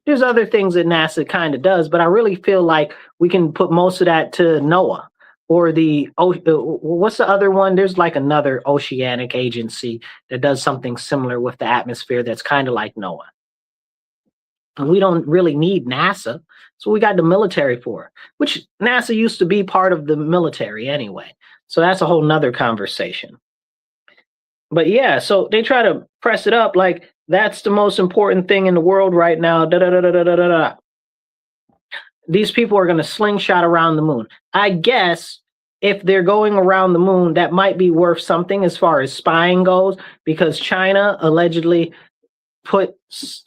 There's other things that NASA kind of does, but I really feel like we can put most of that to NOAA or what's the other one? There's like another oceanic agency that does something similar with the atmosphere that's kind of like NOAA. We don't really need NASA. So we got the military for, which NASA used to be part of the military anyway. So that's a whole nother conversation. But yeah, so they try to press it up like that's the most important thing in the world right now. These people are going to slingshot around the moon. I guess if they're going around the moon, that might be worth something as far as spying goes, because China allegedly put,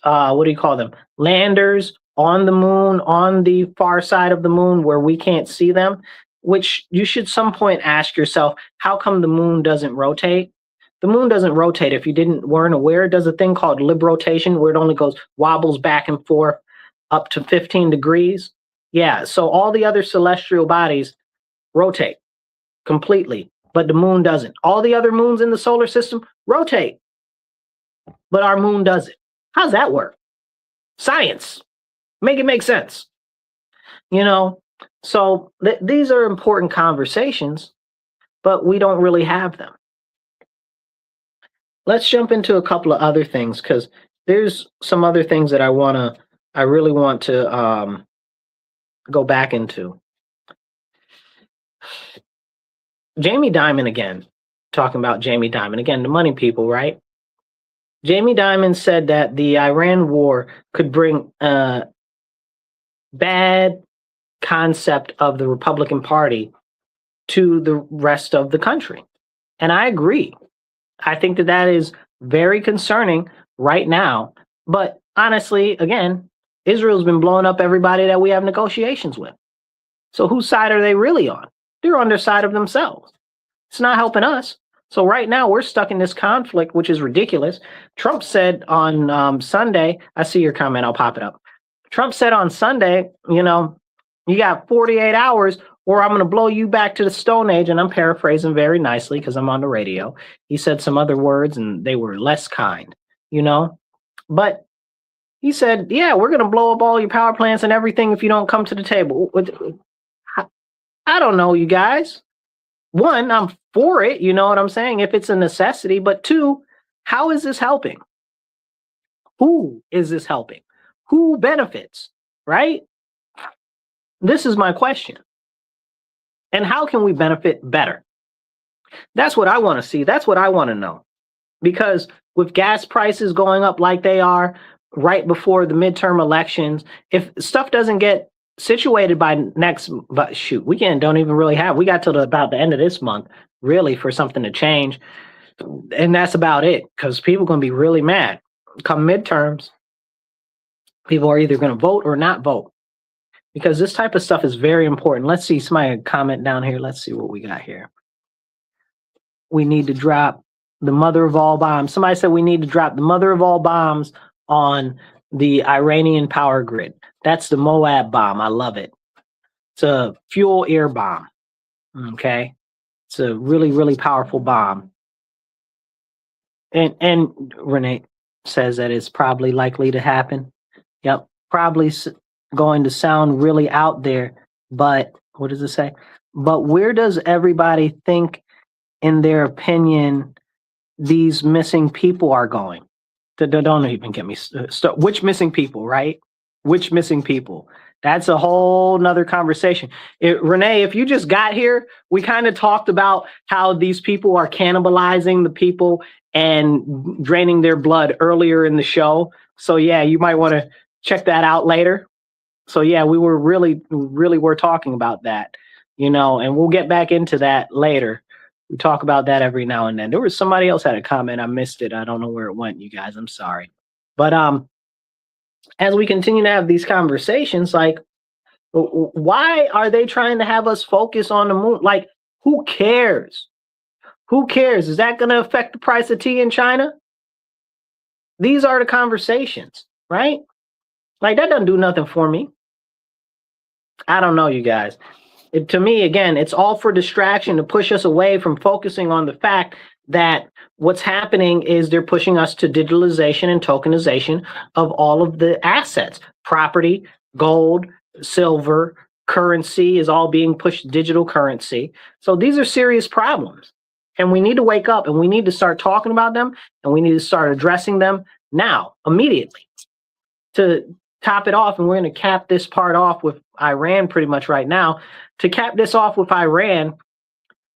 what do you call them? Landers on the moon, on the far side of the moon where we can't see them, which you should some point ask yourself, how come the moon doesn't rotate? The moon doesn't rotate. If you weren't aware, it does a thing called librotation where it only wobbles back and forth up to 15 degrees. Yeah, so all the other celestial bodies rotate completely, but the moon doesn't. All the other moons in the solar system rotate, but our moon doesn't. How's that work? Science. Make it make sense. So these are important conversations, but we don't really have them. Let's jump into a couple of other things, because there's some other things that I really want to go back into. Jamie Dimon again, talking about Jamie Dimon again, the money people, right? Jamie Dimon said that the Iran war could bring a bad concept of the Republican Party to the rest of the country. And I agree. I think that is very concerning right now. But honestly, again, Israel's been blowing up everybody that we have negotiations with. So whose side are they really on? They're on their side of themselves. It's not helping us. So right now we're stuck in this conflict, which is ridiculous. Trump said on Sunday, I see your comment, I'll pop it up. Trump said on Sunday, you got 48 hours or I'm going to blow you back to the Stone Age. And I'm paraphrasing very nicely because I'm on the radio. He said some other words and they were less kind, But he said, yeah, we're going to blow up all your power plants and everything if you don't come to the table. I don't know, you guys. One, I'm for it, you know what I'm saying, if it's a necessity. But two, how is this helping? Who is this helping? Who benefits, right? This is my question. And how can we benefit better? That's what I want to see. That's what I want to know. Because with gas prices going up like they are right before the midterm elections, if stuff doesn't get situated by we don't even really have, we got till about the end of this month, really, for something to change. And that's about it, because people are going to be really mad. come midterms, people are either going to vote or not vote, because this type of stuff is very important. Let's see, somebody comment down here. Let's see what we got here. We need to drop the mother of all bombs. Somebody said we need to drop the mother of all bombs on the Iranian power grid. That's the Moab bomb. I love it. It's a fuel air bomb. Okay. It's a really, really powerful bomb. And Renee says that it's probably likely to happen. Yep. Probably going to sound really out there, but what does it say? But where does everybody think, in their opinion, these missing people are going? Don't even get me started. Which missing people, right? Which missing people? That's a whole nother conversation. Renee, if you just got here, we kind of talked about how these people are cannibalizing the people and draining their blood earlier in the show. So yeah, you might want to check that out later. So yeah, we were really were talking about that, and we'll get back into that later. We talk about that every now and then. There was somebody else had a comment. I missed it. I don't know where it went, you guys. I'm sorry. But as we continue to have these conversations, like, why are they trying to have us focus on the moon? Like, who cares? Who cares? Is that going to affect the price of tea in China? These are the conversations, right? Like, that doesn't do nothing for me. I don't know, you guys. To me, again, it's all for distraction to push us away from focusing on the fact that what's happening is they're pushing us to digitalization and tokenization of all of the assets. Property, gold, silver, currency is all being pushed digital currency. So these are serious problems. And we need to wake up, and we need to start talking about them, and we need to start addressing them now, immediately. To top it off, and we're going to cap this part off with Iran pretty much right now. To cap this off with Iran,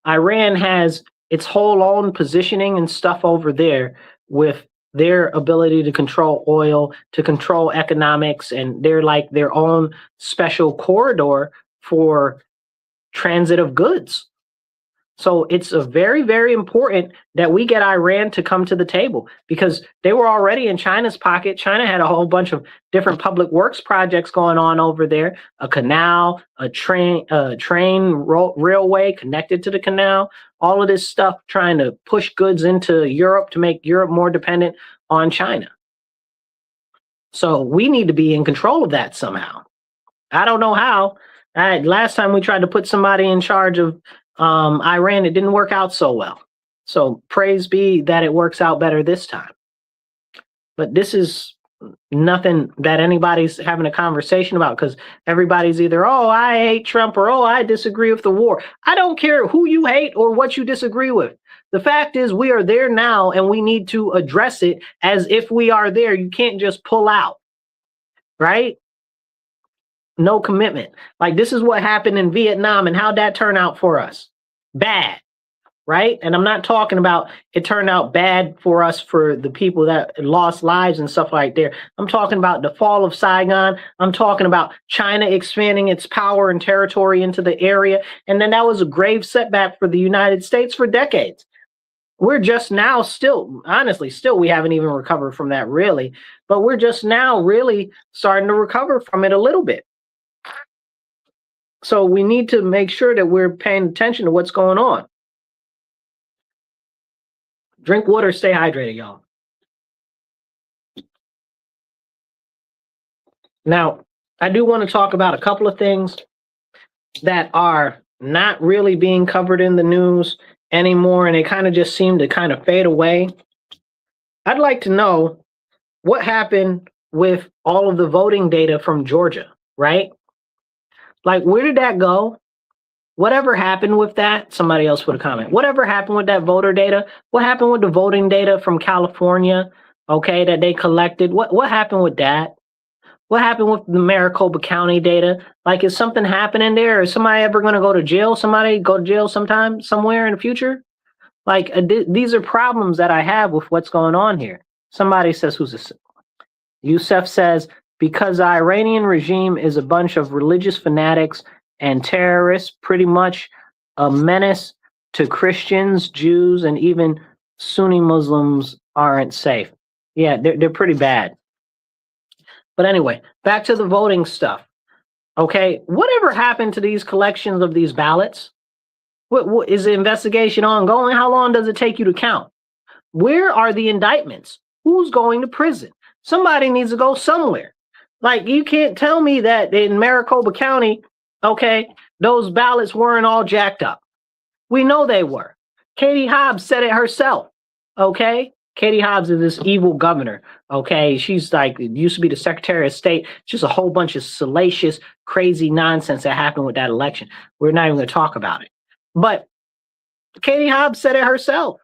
Iran has its whole own positioning and stuff over there with their ability to control oil, to control economics, and they're like their own special corridor for transit of goods. So it's a very, very important that we get Iran to come to the table, because they were already in China's pocket. China had a whole bunch of different public works projects going on over there, a canal, a railway connected to the canal, all of this stuff trying to push goods into Europe to make Europe more dependent on China. So we need to be in control of that somehow. I don't know how. Last time we tried to put somebody in charge of Iran, it didn't work out so well. So praise be that it works out better this time. But this is nothing that anybody's having a conversation about, because everybody's either, oh, I hate Trump, or oh, I disagree with the war. I don't care who you hate or what you disagree with. The fact is, we are there now, and we need to address it as if we are there. You can't just pull out, right? No commitment. Like, this is what happened in Vietnam, and how'd that turn out for us? Bad, right? And I'm not talking about it turned out bad for us for the people that lost lives and stuff like that. I'm talking about the fall of Saigon. I'm talking about China expanding its power and territory into the area. And then that was a grave setback for the United States for decades. We're just now honestly, we haven't even recovered from that really, but we're just now really starting to recover from it a little bit. So we need to make sure that we're paying attention to what's going on. Drink water, stay hydrated, y'all. Now, I do want to talk about a couple of things that are not really being covered in the news anymore, and they kind of just seem to kind of fade away. I'd like to know what happened with all of the voting data from Georgia, right? Like, where did that go? Whatever happened with that? Somebody else put a comment. Whatever happened with that voter data? What happened with the voting data from California, okay, that they collected? What happened with that? What happened with the Maricopa County data? Like, is something happening there? Is somebody ever going to go to jail? Somebody go to jail sometime, somewhere in the future? Like, these are problems that I have with what's going on here. Somebody says, who's this? Youssef says, because the Iranian regime is a bunch of religious fanatics and terrorists, pretty much a menace to Christians, Jews, and even Sunni Muslims aren't safe. Yeah, they're pretty bad. But anyway, back to the voting stuff. Okay, whatever happened to these collections of these ballots? What is the investigation ongoing? How long does it take you to count? Where are the indictments? Who's going to prison? Somebody needs to go somewhere. Like, you can't tell me that in Maricopa County, okay, those ballots weren't all jacked up. We know they were. Katie Hobbs said it herself, okay? Katie Hobbs is this evil governor, okay? She's like, used to be the Secretary of State. Just a whole bunch of salacious, crazy nonsense that happened with that election. We're not even going to talk about it. But Katie Hobbs said it herself.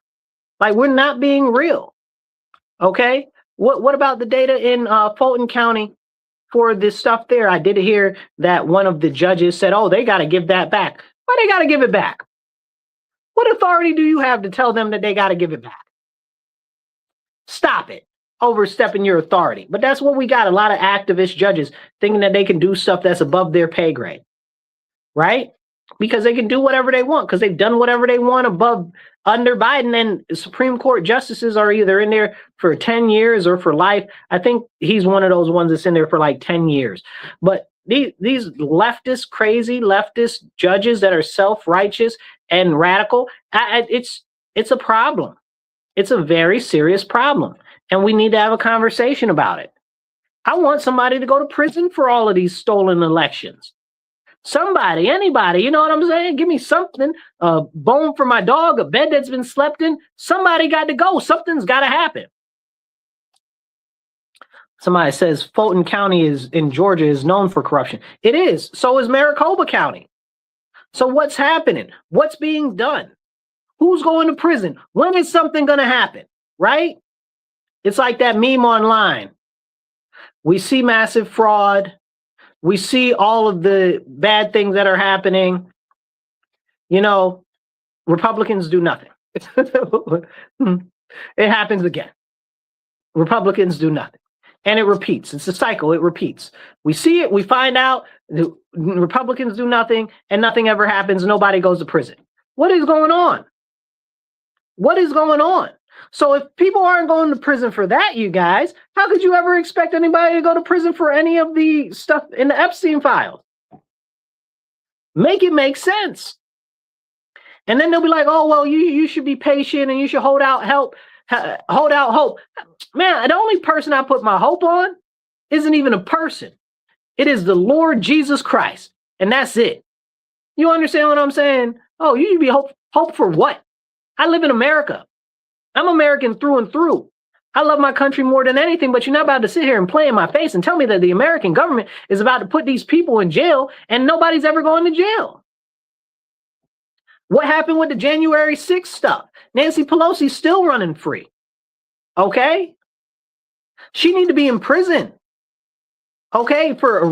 Like, we're not being real, okay? What about the data in Fulton County for this stuff there? I did hear that one of the judges said, oh, they got to give that back. Why they got to give it back? What authority do you have to tell them that they got to give it back? Stop it. Overstepping your authority. But that's what we got. A lot of activist judges thinking that they can do stuff that's above their pay grade, right? Because they can do whatever they want, because they've done whatever they want under Biden, and Supreme Court justices are either in there for 10 years or for life. I think he's one of those ones that's in there for like 10 years. But these leftist, crazy leftist judges that are self-righteous and radical, it's a problem. It's a very serious problem, and we need to have a conversation about it. I want somebody to go to prison for all of these stolen elections. Somebody, anybody, you know what I'm saying? Give me something, a bone for my dog, a bed that's been slept in. Somebody got to go. Something's got to happen. Somebody says Fulton County in Georgia is known for corruption. It is. So is Maricopa County. So what's happening? What's being done? Who's going to prison? When is something going to happen? Right? It's like that meme online. We see massive fraud. We see all of the bad things that are happening. You know, Republicans do nothing. It happens again. Republicans do nothing. And it repeats. It's a cycle. It repeats. We see it. We find out. The Republicans do nothing, and nothing ever happens. Nobody goes to prison. What is going on? What is going on? So if people aren't going to prison for that, you guys, how could you ever expect anybody to go to prison for any of the stuff in the Epstein files? Make it make sense. And then they'll be like, oh, well, you should be patient and you should hold out hope. Man, the only person I put my hope on isn't even a person. It is the Lord Jesus Christ. And that's it. You understand what I'm saying? Oh, you should be hope for what? I live in America. I'm American through and through. I love my country more than anything, but you're not about to sit here and play in my face and tell me that the American government is about to put these people in jail and nobody's ever going to jail. What happened with the January 6th stuff? Nancy Pelosi's still running free. Okay? She need to be in prison. Okay? For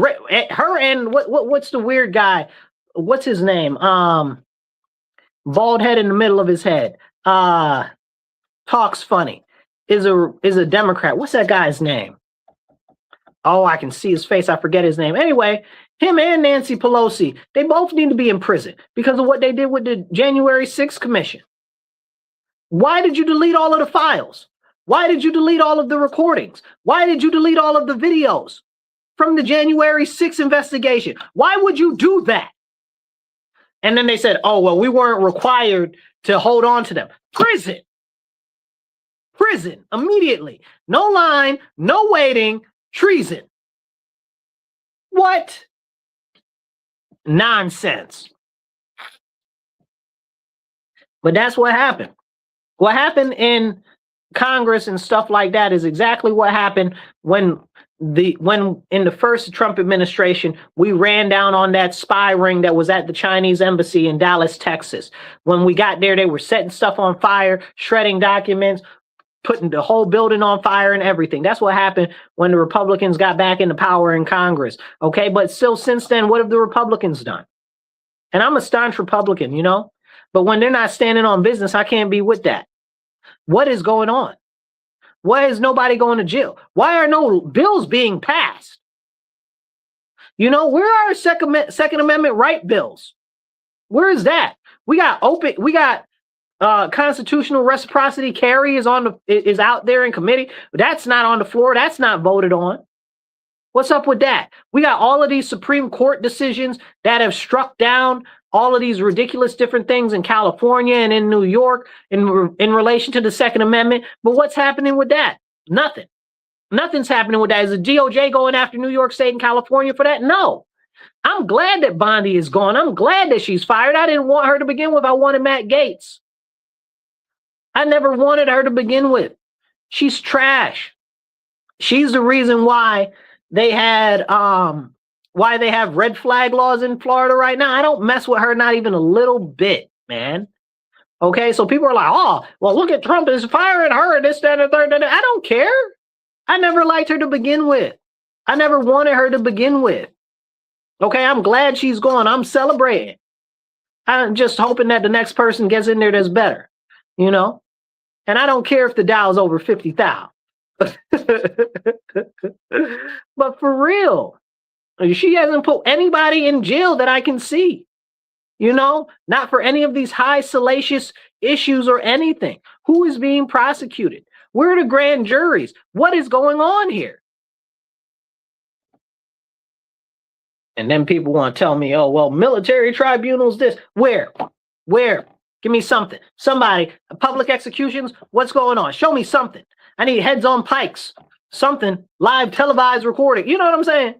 her and what's the weird guy? What's his name? Bald head in the middle of his head. Talks funny. Is a Democrat. What's that guy's name? Oh, I can see his face. I forget his name. Anyway, him and Nancy Pelosi, they both need to be in prison because of what they did with the January 6th commission. Why did you delete all of the files? Why did you delete all of the recordings? Why did you delete all of the videos from the January 6th investigation? Why would you do that? And then they said, oh, well, we weren't required to hold on to them. Prison. Prison immediately. No line, no waiting, treason. What? Nonsense. But that's what happened. What happened in Congress and stuff like that is exactly what happened when in the first Trump administration, we ran down on that spy ring that was at the Chinese embassy in Dallas, Texas. When we got there, they were setting stuff on fire, shredding documents, putting the whole building on fire and everything. That's what happened when the Republicans got back into power in Congress. Okay, but still since then, what have the Republicans done? And I'm a staunch Republican, you know, but when they're not standing on business, I can't be with that. What is going on? Why is nobody going to jail? Why are no bills being passed? You know, where are our Second Amendment right bills? Where is that? We got constitutional reciprocity carry is out there in committee. That's not on the floor. That's not voted on. What's up with that? We got all of these Supreme Court decisions that have struck down all of these ridiculous different things in California and in New York in relation to the Second Amendment. But what's happening with that? Nothing. Nothing's happening with that. Is the DOJ going after New York State and California for that? No. I'm glad that Bondi is gone. I'm glad that she's fired. I didn't want her to begin with. I wanted Matt Gaetz. I never wanted her to begin with. She's trash. She's the reason why they have red flag laws in Florida right now. I don't mess with her, not even a little bit, man. Okay, so people are like, oh, well, look at Trump is firing her, this, that, and the third. I don't care. I never liked her to begin with. I never wanted her to begin with. Okay, I'm glad she's gone. I'm celebrating. I'm just hoping that the next person gets in there that's better, you know? And I don't care if the Dow's over 50,000. But for real, she hasn't put anybody in jail that I can see. You know, not for any of these high salacious issues or anything. Who is being prosecuted? Where are the grand juries? What is going on here? And then people want to tell me, oh, well, military tribunals, this. Where? Give me something. Somebody, public executions, what's going on? Show me something. I need heads on pikes. Something, live televised recording. You know what I'm saying?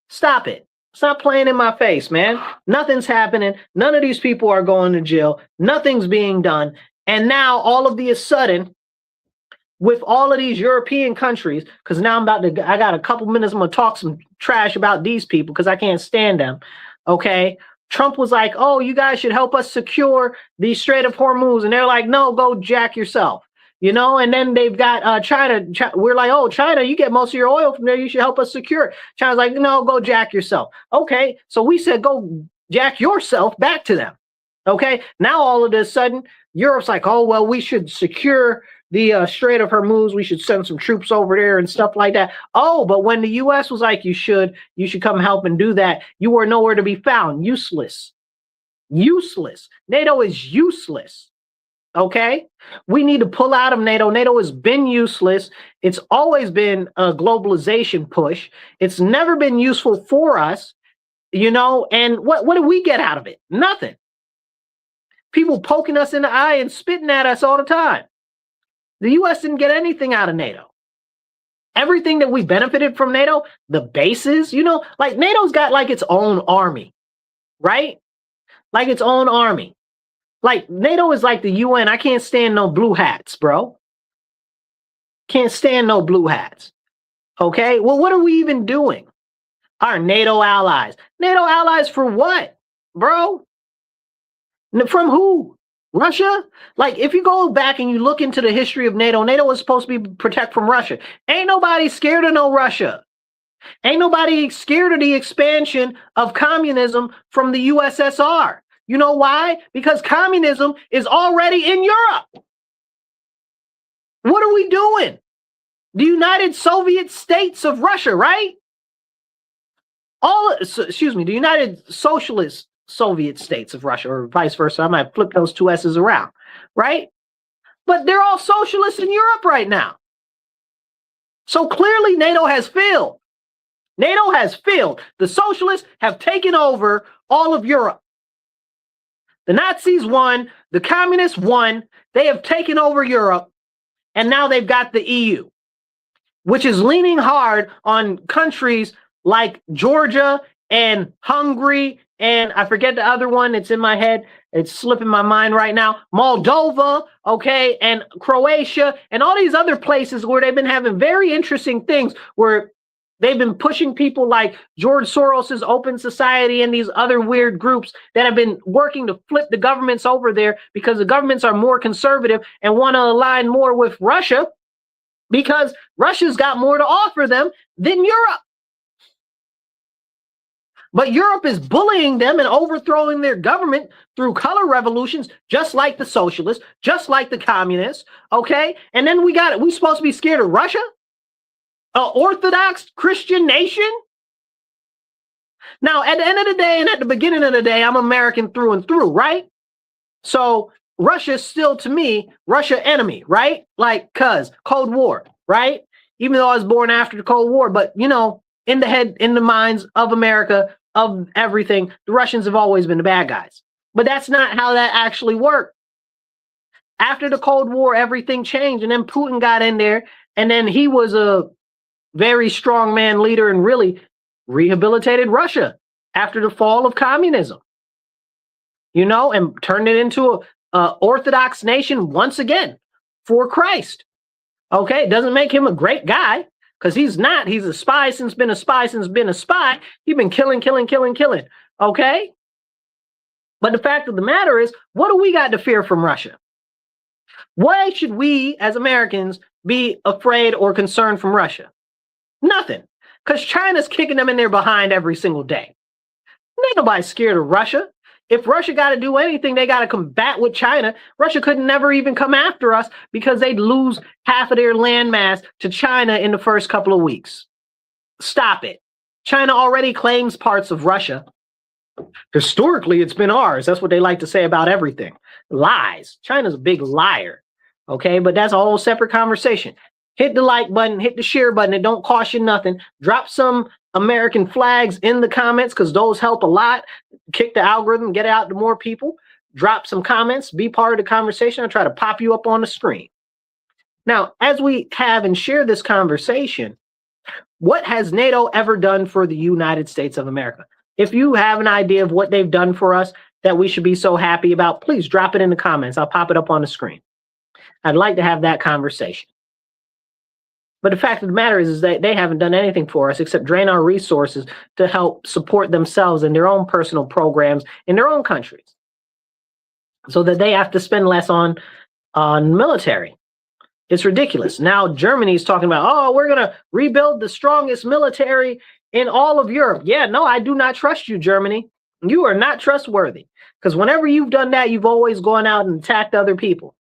Stop it. Stop playing in my face, man. Nothing's happening. None of these people are going to jail. Nothing's being done. And now all of a sudden, with all of these European countries, because now I got a couple minutes, I'm going to talk some trash about these people because I can't stand them. Okay. Trump was like, oh, you guys should help us secure the Strait of Hormuz. And they're like, no, go jack yourself. You know, and then they've got China. We're like, oh, China, you get most of your oil from there. You should help us secure it. China's like, no, go jack yourself. Okay. So we said, go jack yourself back to them. Okay. Now all of a sudden, Europe's like, oh, well, we should secure the Strait of Hormuz. We should send some troops over there and stuff like that. Oh, but when the U.S. was like, you should come help and do that, you were nowhere to be found. Useless. Useless. NATO is useless. Okay, we need to pull out of NATO. NATO has been useless. It's always been a globalization push. It's never been useful for us, you know. And what do we get out of it? Nothing. People poking us in the eye and spitting at us all the time. The U.S. didn't get anything out of NATO. Everything that we benefited from NATO, the bases, you know, like NATO's got like its own army, right? Like its own army. Like, NATO is like the UN. I can't stand no blue hats, bro. Can't stand no blue hats. Okay? Well, what are we even doing? Our NATO allies. NATO allies for what, bro? From who? Russia? Like, if you go back and you look into the history of NATO, NATO was supposed to be protect from Russia. Ain't nobody scared of no Russia. Ain't nobody scared of the expansion of communism from the USSR. You know why? Because communism is already in Europe. What are we doing? The United Soviet States of Russia, right? The United Socialist Soviet States of Russia, or vice versa. I might flip those two S's around, right? But they're all socialists in Europe right now. So clearly NATO has failed. NATO has failed. The socialists have taken over all of Europe. The Nazis won, the communists won, they have taken over Europe, and now they've got the EU, which is leaning hard on countries like Georgia and Hungary, and I forget the other one, it's in my head, it's slipping my mind right now, Moldova, okay, and Croatia, and all these other places where they've been having very interesting things where they've been pushing people like George Soros's Open Society and these other weird groups that have been working to flip the governments over there because the governments are more conservative and want to align more with Russia because Russia's got more to offer them than Europe. But Europe is bullying them and overthrowing their government through color revolutions, just like the socialists, just like the communists, okay? And then we supposed to be scared of Russia? An Orthodox Christian nation? Now, at the end of the day and at the beginning of the day, I'm American through and through, right? So Russia is still, to me, Russia enemy, right? Like, cuz Cold War, right? Even though I was born after the Cold War, but you know, in the head, in the minds of America, of everything, the Russians have always been the bad guys. But that's not how that actually worked. After the Cold War, everything changed, and then Putin got in there, and then he was a very strong man leader and really rehabilitated Russia after the fall of communism, you know, and turned it into a Orthodox nation once again for Christ. Okay, it doesn't make him a great guy because he's not. He's a spy since been a spy since been a spy. He's been killing. Okay, but the fact of the matter is, what do we got to fear from Russia? Why should we as Americans be afraid or concerned from Russia? Nothing, because China's kicking them in their behind every single day. Ain't nobody scared of Russia. If Russia got to do anything, they got to combat with China. Russia could never even come after us because they'd lose half of their landmass to China in the first couple of weeks. Stop it. China already claims parts of Russia. Historically, it's been ours. That's what they like to say about everything. Lies. China's a big liar. Okay, but that's a whole separate conversation. Hit the like button, hit the share button. It don't cost you nothing. Drop some American flags in the comments because those help a lot. Kick the algorithm, get it out to more people. Drop some comments, be part of the conversation. I'll try to pop you up on the screen. Now, as we have and share this conversation, what has NATO ever done for the United States of America? If you have an idea of what they've done for us that we should be so happy about, please drop it in the comments. I'll pop it up on the screen. I'd like to have that conversation. But the fact of the matter is that they haven't done anything for us except drain our resources to help support themselves in their own personal programs in their own countries so that they have to spend less on military. It's ridiculous. Now Germany's talking about, oh, we're going to rebuild the strongest military in all of Europe. Yeah, no, I do not trust you, Germany. You are not trustworthy because whenever you've done that, you've always gone out and attacked other people.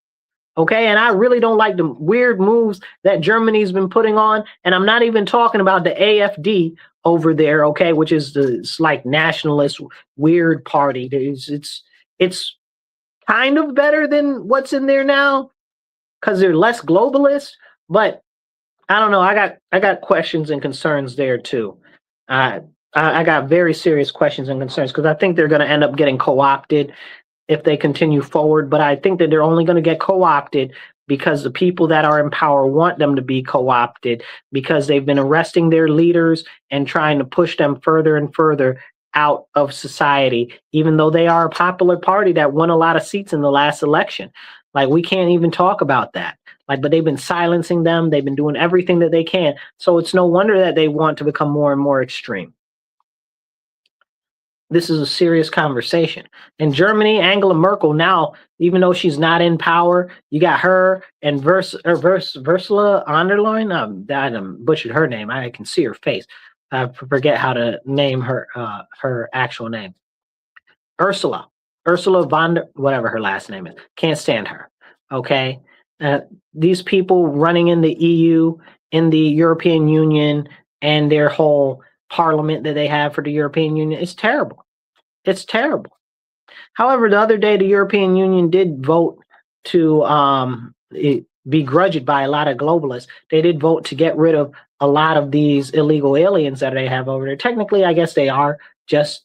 Okay, and I really don't like the weird moves that Germany's been putting on. And I'm not even talking about the AfD over there, okay, which is it's like nationalist weird party. It's kind of better than what's in there now because they're less globalist. But I don't know. I got questions and concerns there too. I got very serious questions and concerns because I think they're going to end up getting co-opted if they continue forward. But I think that they're only going to get co-opted because the people that are in power want them to be co-opted because they've been arresting their leaders and trying to push them further and further out of society, even though they are a popular party that won a lot of seats in the last election. Like, we can't even talk about that. Like, but they've been silencing them. They've been doing everything that they can. So it's no wonder that they want to become more and more extreme. This is a serious conversation. In Germany, Angela Merkel now, even though she's not in power, you got her and Ursula von der Leyen. I butchered her name. I can see her face. I forget how to name her her actual name. Ursula von der, whatever her last name is. Can't stand her. Okay, these people running in the EU, in the European Union, and their whole parliament that they have for the European Union, it's terrible. It's terrible. However, the other day, the European Union did vote to begrudged by a lot of globalists. They did vote to get rid of a lot of these illegal aliens that they have over there. Technically, I guess they are just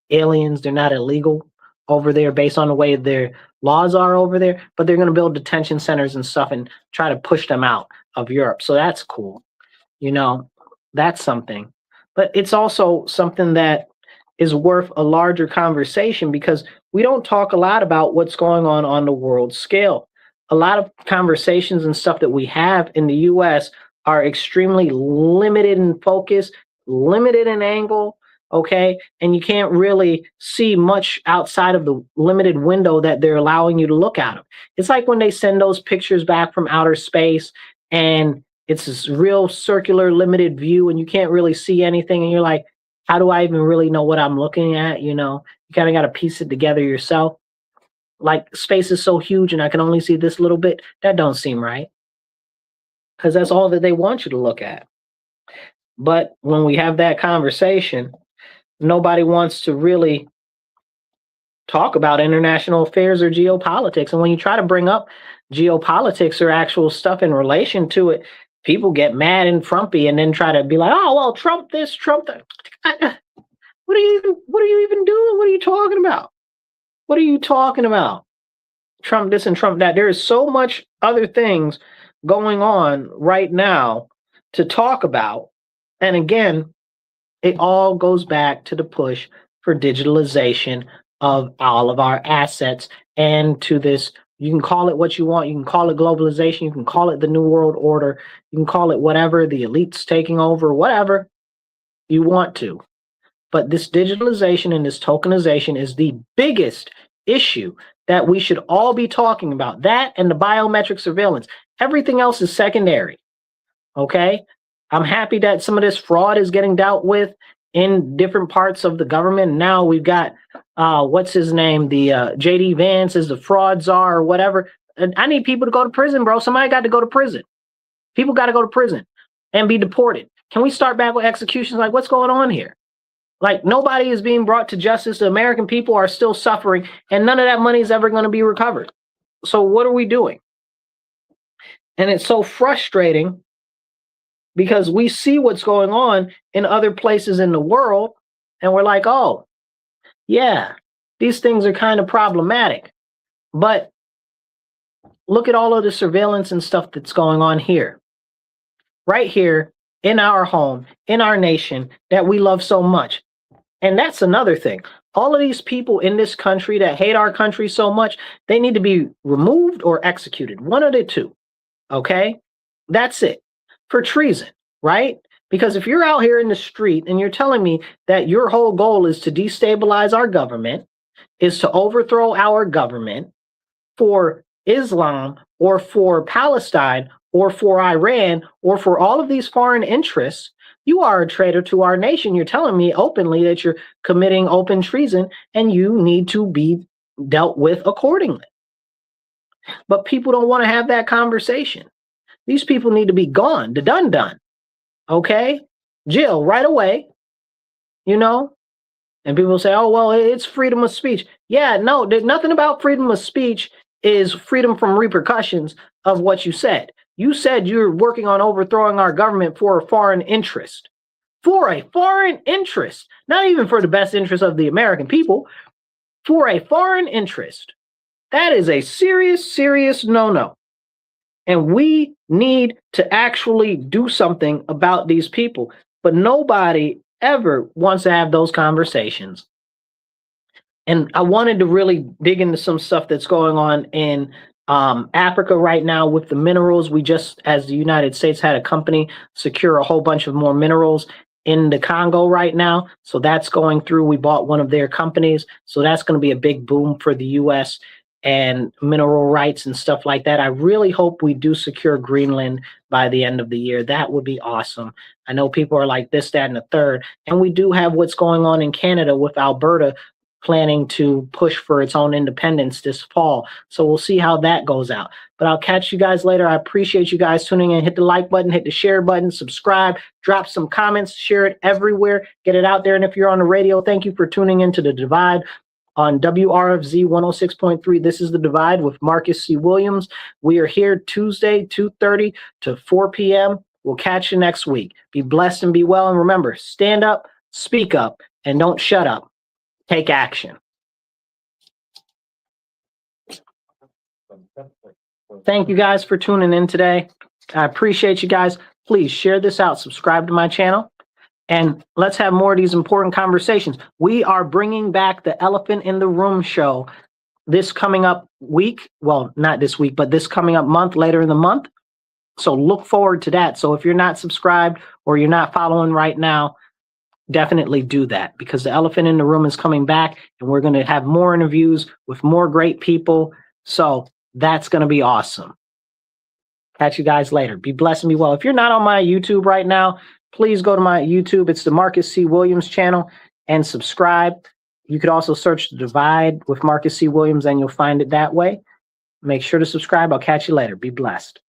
aliens. They're not illegal over there based on the way their laws are over there, but they're going to build detention centers and stuff and try to push them out of Europe. So that's cool. You know, that's something. But it's also something that is worth a larger conversation because we don't talk a lot about what's going on the world scale. A lot of conversations and stuff that we have in the US are extremely limited in focus, limited in angle, okay? And you can't really see much outside of the limited window that they're allowing you to look out of. It's like when they send those pictures back from outer space and it's this real circular limited view and you can't really see anything and you're like, how do I even really know what I'm looking at? You know, you kind of got to piece it together yourself. Like, space is so huge and I can only see this little bit. That don't seem right. Because that's all that they want you to look at. But when we have that conversation, nobody wants to really talk about international affairs or geopolitics. And when you try to bring up geopolitics or actual stuff in relation to it, people get mad and frumpy and then try to be like, oh, well, Trump this, Trump that. What are you even doing? What are you talking about? What are you talking about? Trump this and Trump that. There is so much other things going on right now to talk about. And again, it all goes back to the push for digitalization of all of our assets and to this. You can call it what you want. You can call it globalization. You can call it the New World Order. You can call it whatever, the elites taking over, whatever you want to. But this digitalization and this tokenization is the biggest issue that we should all be talking about. That and the biometric surveillance. Everything else is secondary. Okay? I'm happy that some of this fraud is getting dealt with in different parts of the government. Now we've got, what's his name? The JD Vance is the fraud czar or whatever. And I need people to go to prison, bro. Somebody got to go to prison. People got to go to prison and be deported. Can we start back with executions? Like, what's going on here? Like, nobody is being brought to justice. The American people are still suffering, and none of that money is ever going to be recovered. So what are we doing? And it's so frustrating because we see what's going on in other places in the world, and we're like, oh, yeah, these things are kind of problematic. But look at all of the surveillance and stuff that's going on here. Right here in our home, in our nation that we love so much. And that's another thing. All of these people in this country that hate our country so much, they need to be removed or executed. One of the two. Okay? That's it. For treason, right? Because if you're out here in the street and you're telling me that your whole goal is to destabilize our government, is to overthrow our government for Islam or for Palestine or for Iran or for all of these foreign interests, you are a traitor to our nation. You're telling me openly that you're committing open treason and you need to be dealt with accordingly. But people don't want to have that conversation. These people need to be gone, the done. Okay? Jail right away, you know? And people say, oh, well, it's freedom of speech. Yeah, no, there's nothing about freedom of speech is freedom from repercussions of what you said. You said you're working on overthrowing our government for a foreign interest. For a foreign interest. Not even for the best interest of the American people. For a foreign interest. That is a serious, serious no-no. And we need to actually do something about these people. But nobody ever wants to have those conversations. And I wanted to really dig into some stuff that's going on in Africa right now with the minerals. We just, as the United States, had a company secure a whole bunch of more minerals in the Congo right now. So that's going through. We bought one of their companies. So that's going to be a big boom for the U.S. and mineral rights and stuff like that. I really hope we do secure Greenland by the end of the year. That would be awesome. I know people are like this, that, and the third. And we do have what's going on in Canada with Alberta planning to push for its own independence this fall. So we'll see how that goes out. But I'll catch you guys later. I appreciate you guys tuning in. Hit the like button, hit the share button, subscribe, drop some comments, share it everywhere, get it out there. And if you're on the radio, thank you for tuning into The Divide on WRFZ 106.3. This is The Divide with Marcus C. Williams. We are here Tuesday, 2:30 to 4 p.m. We'll catch you next week. Be blessed and be well. And remember, stand up, speak up, and don't shut up. Take action. Thank you guys for tuning in today. I appreciate you guys. Please share this out. Subscribe to my channel. And let's have more of these important conversations. We are bringing back the Elephant in the Room show this coming up week. Well, not this week, but this coming up month, later in the month. So look forward to that. So if you're not subscribed or you're not following right now, definitely do that, because the Elephant in the Room is coming back and we're going to have more interviews with more great people. So that's going to be awesome. Catch you guys later. Be blessed and be well. If you're not on my YouTube right now, please go to my YouTube. It's the Marcus C. Williams channel and subscribe. You could also search The Divide with Marcus C. Williams and you'll find it that way. Make sure to subscribe. I'll catch you later. Be blessed.